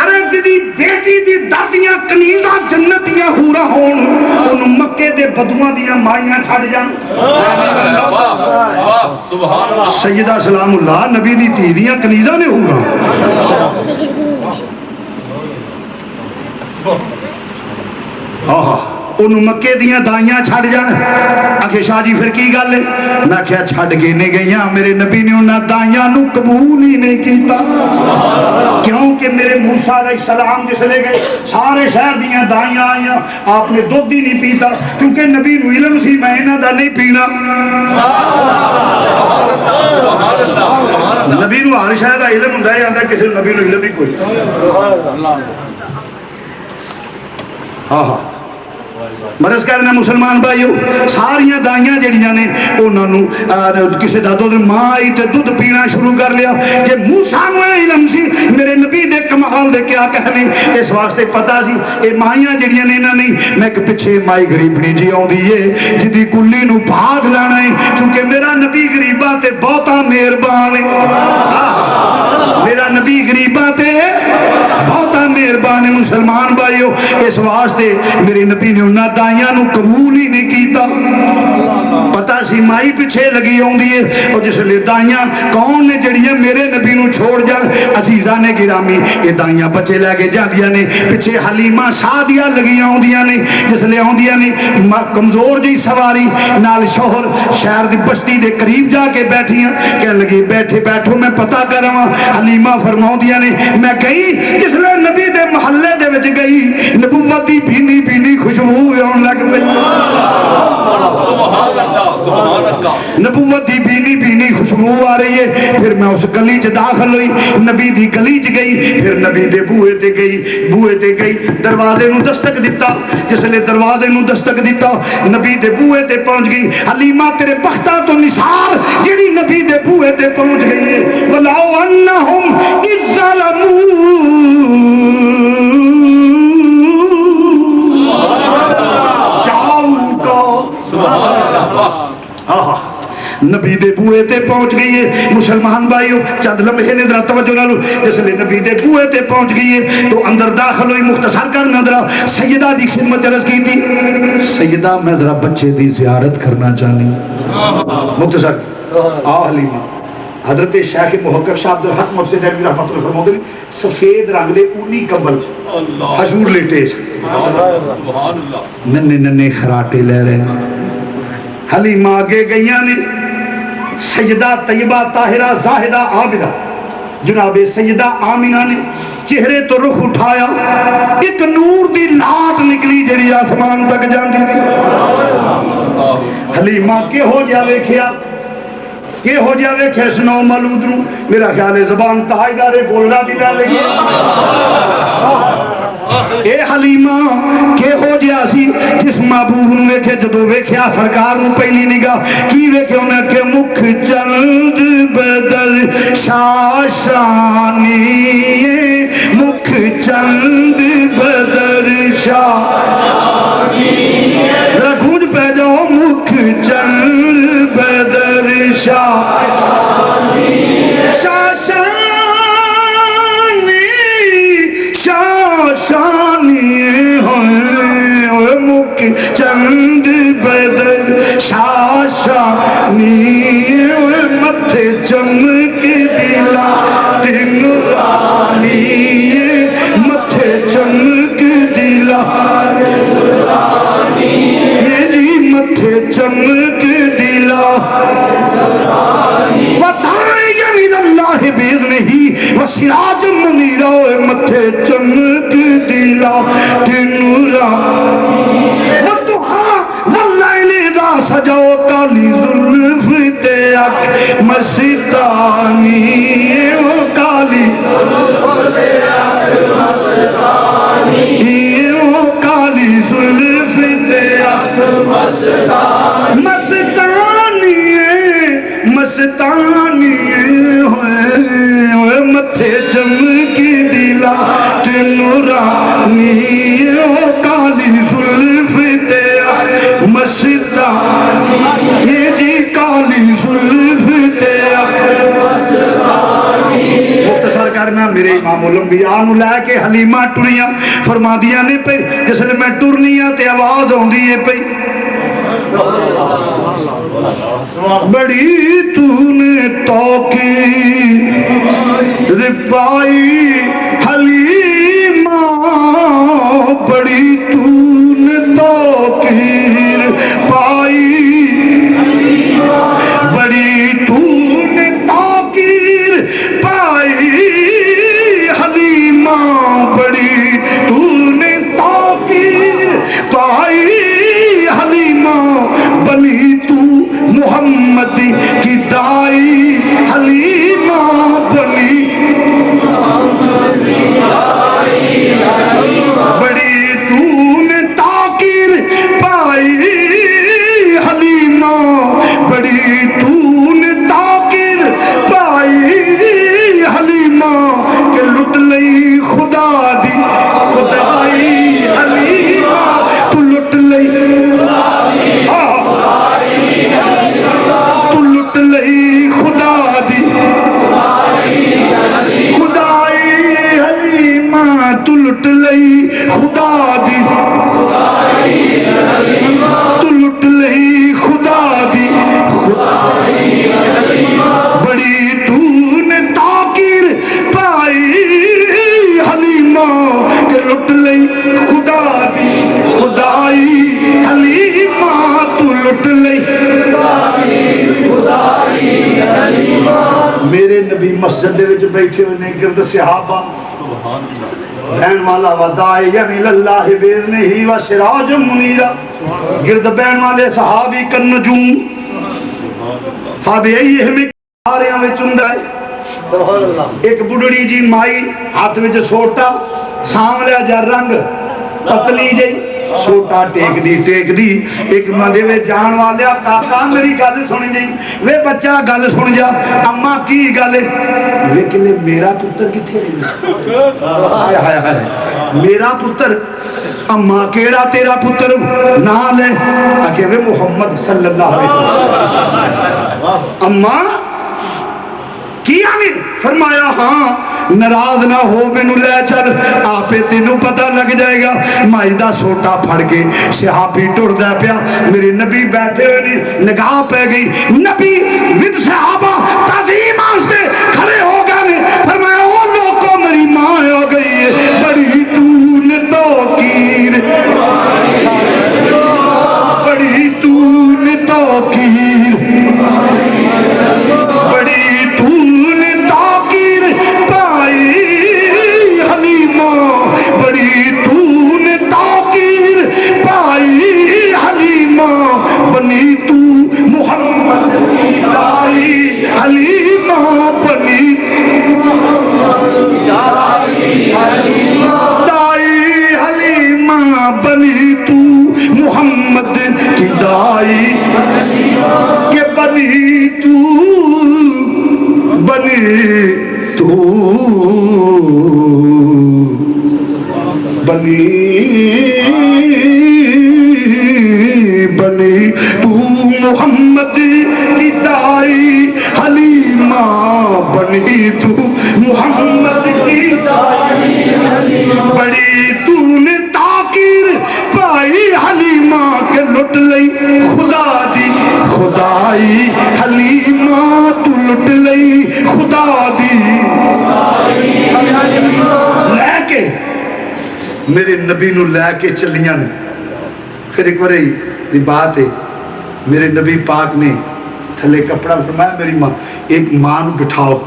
ارے جی بیٹی دی دادیاں کنیزاں جنت دیاں حوراں ہون، انہوں مکے دے بدواں دیاں مائیاں چھڈ جان. سیدہ سلام اللہ نبی دی دھی دیاں کنیزاں نے حوراں. انہوں مکے دیاں دائیاں چھڑ جان. آخے شاہ جی پھر کی گل ہے؟ میں کیا چھڑ کے نہیں گئیاں، میرے نبی نے انہاں دائیاں نو قبول ہی نہیں کیتا. کیونکہ میرے موسیٰ علیہ السلام جس لے گئے سارے شہر دیاں دائیاں آئیاں، آپ نے دودھ ہی نہیں پیتا کیونکہ نبی نو علم سی میں انہاں دا نہیں پینا. نبی نو ہر شے دا علم ہوندا ہے، آندا کسی نبی نو علم ہی کوئی. مرض کرنا مسلمان بھائیو، ساریاں دائیاں جڑیاں نے انہاں نو کسی دا دودھ ماں آئی تے دودھ پینا شروع کر لیا. کہ موسیٰ نو علم سی میرے نبی دے کمال دے کیا کہنے، اس واسطے پتا سی اے مائیاں جڑیاں نے انہاں نہیں. میں کہ پیچھے مائی غریبنی جی آوندی ہے جدی کلی نو بھاگ لانا ہے، کیونکہ میرا نبی غریباں تے بہتا مہربان ہے. میرا نبی غریباں تے بہتا مہربان ہے. مسلمان بھائیو اس واسطے میرے نبی نے انہاں دائیاں نو قبول ہی نہیں کیتا. پتا سی مائی پیچھے لگی آوندی ہے، اور جس لئے دائیاں کون نے جڑیاں میرے نبی نو چھوڑ جان. عزیزاں نے گرامی یہ دائیاں بچے لے کے جاندیاں نے، پیچھے حلیمہ سعدیہ لگی آوندیاں نے. جس لئے آوندیاں نے کمزور جی سواری نال شوہر شہر دی بستی دے قریب جا کے بیٹھیاں. کہنے لگی بیٹھے بیٹھو میں پتہ کراں. حلیمہ فرماؤندیاں نے میں گئی جس لئے نبی دے محلے دے وچ گئی، نبوت دی بھینی بھینی خوشبو آن لگ پئی. نبوت دی بھینی بھینی خوشبو آ رہی ہے. پھر میں اس گلی چ داخل ہوئی، نبی دی گلی چ گئی، پھر نبی دے بوئے تے گئی. بوئے تے گئی دروازے نو دستک دیتا. جس لئے دروازے نو دستک دیتا نبی دے بوئے تے پہنچ گئی. حلیمہ تیرے بختہ تو نثار جیڑی نبی دے بوئے تے پہنچ گئی ہے. وَلَوْ أَنَّهُمْ إِذْ نبی دے بوئے تے پہنچ گئی ہے. مسلمان بھائیو چند لمحے نے ذرا توجہ نہ لو. جس لئے نبی دے بوئے تے پہنچ گئی ہے تو اندر داخل ہوئی. مختصر کرنا ذرا سیدہ دی خدمت عرض کی تھی. سیدہ میں ذرا بچے دی زیارت کرنا چاہنی. مختصر آ حلیمہ. حضرت شیخ محقق شاہ عبد الحق مرشد دہلوی رحمۃ اللہ فرماتے ہیں سفید رنگ دے اونی کمبل حضور لیٹے ننے ننے خراٹے لے رہے ہیں. حلیمہ آگے گئیاں نے. سیدہ طیبہ طاہرہ زاہدہ عابدہ جناب سیدہ آمینہ نے چہرے تو رخ اٹھایا، ایک نور دی لاٹ نکلی جڑی آسمان تک جاندی تھی. حلیمہ کے ہو جا ویکھیا، کہ ہو جا ویکھیا سنو مولود نو. میرا خیال ہے زبان تاجدارے بولنا بھی نہ لگی. اے حلیمہ کہ ہو جیا سی جس محبوب نو ویکھے جدو ویکھیا سرکار نو پہلی نگاہ کی ویکھے انہیں کہ مکھ چند بدل شاشانی، مکھ چند بدل شاشانی. گونج پہ جاؤ مکھ چند بدل شاشانی. مکھ چند بدل شاشانی، متھے چمک دلا دن رانی، متھے چمک دلا جی متھے چمک دلا اللہ بِإِذْنِهِ وَسِرَاجٌ مُنِيرٌ. متھے چمک دلا تنورا والضحى واللیل اذا سجا. کالی زلف تے اک مستانی او کالی او کالی زلف تیرا مستانی مستانی ہوئے متھے چمکی دلا نورانی او کالی زلف تیرا مستانی یہ جی کالی زلف تیرا مختصر کرنا میرے امام الانبیاء نو لے کے حلیمہ ٹریاں فرما دیا نے پہ جس نے میں ٹرنی ہاں تے آواز ہوندی ہے پہ بڑی تو نے توقیر پائی حلیمہ بڑی تو نے توقیر پائی بڑی تو نے توقیر پائی حلیمہ بڑی تو نے توقیر پائی حلیمہ بنی تو محمد کی دائی حلیمہ بنی بڑی تو نے توقیر پائی حلیمہ بڑی تو نے توقیر پائی حلیمہ کہ لٹ لئی خدا دی خدائی حلیمہ تو لٹ لئی تو لٹ لئی خدا دی خدائی حلیمہ تو لٹ لئی خدا دی تو لٹ لئی خدا دی بڑی تو نے توقیر پائی حلیمہ کہ لٹ لئی خدا دی خدائی حلیمہ تو لٹ لئی میرے نبی مسجد دے وچ بیٹھے ہوئے نے گرد صحابہ بہن والا ودائی یعنی اللہ بیزنے ہی و سراج منیرہ گرد بہن والے صحابی کن نجوم فابعی ہمیں آریاں میں چندائے ایک بڑھڑی جی مائی ہاتھ میں جو سوٹا ساملیا جا رنگ پتلی جی سوٹا ٹیک دی ایک مندے میں جان والیا کاکا میری گل سنی جی وے بچہ گل سن جا اماں کی گل لیکن میرا پتر کتھے رہی میرا پتر اماں کیڑا تیرا پتر نہ لے آکے وے محمد صلی اللہ علیہ وسلم اماں کیا نہیں فرمایا ہاں ناراض نہ ہو مینوں لے چل آپے تینوں پتہ لگ جائے گا مائی دا سوٹا پھڑ کے صحابی ٹردا پیا میرے نبی بیٹھے ہوئے نگاہ پہ گئی نبی ود صحابہ تعظیم واسطے کھڑے ہو گئے نے فرمایا او لوگوں میری ماں ہو گئی ہے بڑی تو نے توقیر بڑی تو نے توقیر بڑی تو نے توقیر پائی حلیمہ بڑی تو نے توقیر پائی حلیمہ بنی تو محمد کی دائی حلیمہ بنی دائی حلیمہ بنی تو محمد کی دائی کہ بنی تو بنی تو محمد کی دائی حلیمہ بنی تو محمد کی دائی بڑی تو نے تاکیر پائی حلیمہ کہ لٹ لئی خدا دی خدائی حلیمہ تو لٹ لئی خدا دی لے کے میرے نبی نو لے کے چلیاں نے پھر ایک باری بات ہے میرے نبی پاک نے تھلے کپڑا فرمایا میری ماں ایک ماں نو بٹھاؤ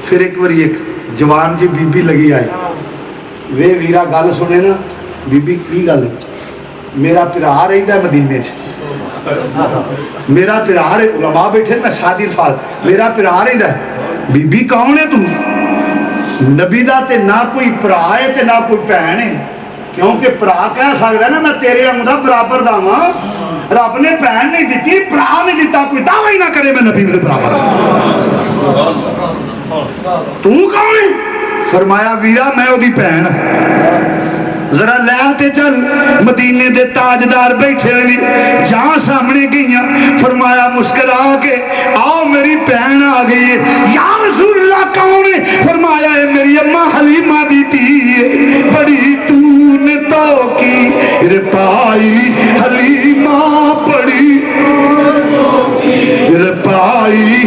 پھر ایک باری ایک جوان جی بی بی لگی آئے وے ویرا گل سنے نا بی بی کی گل میرا پھر آ رہی تھا مدینے میرا پیار علماء بیٹھے میں سادی الفاظ میرا پیار ہی ہے بی بی کون ہے تو نبی دا تے نہ کوئی بھرا ہے تے نہ کوئی بہن ہے کیونکہ بھرا کہہ سکتا ہے نا میں تیرے آنگا برابر دا ہاں رب نے بہن نہیں دیتی بھرا نہیں دیتا کوئی دعوی نہ کرے میں نبی دے برابر تو کون ہے فرمایا ویرا میں وہ دی بہن ذرا لے چل مدینے دے تاجدار بیٹھے بھی جہاں سامنے گئیاں فرمایا مسکرا کے آؤ میری بہن آ گئی ہے یا رسول اللہ کون ہے فرمایا ہے میری اماں حلیمہ دی تھی بڑی تو نے تو کی رپائی حلیمہ بڑی رپائی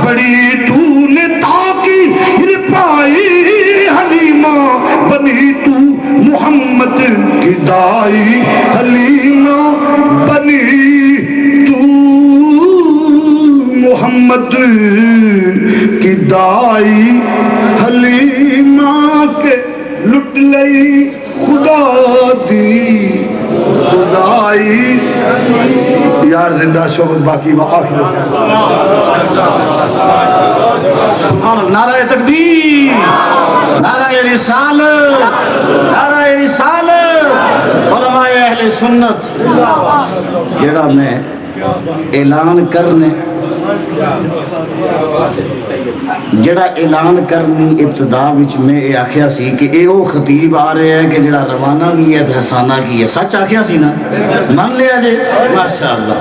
بڑی تو نے تو کی رپائی حلیمہ بنی تو محمد کی دائی حلیمہ بنی تو محمد کی دائی حلیمہ کے لٹ لئی خدا دی خدائی یار زندہ شوقت باقی وآخر نعرہ تکبیر نعرہ رسالت نعرہ رسالت علماء اہل سنت جڑا میں اعلان کرنے جڑا اعلان کرنی ابتدا وچ میں یہ آخیا سی کہ اے او خطیب آ رہے ہیں کہ جڑا روانہ بھی ہے حسانہ کی ہے سچ آخیا سی نا من لیا جے ماشاءاللہ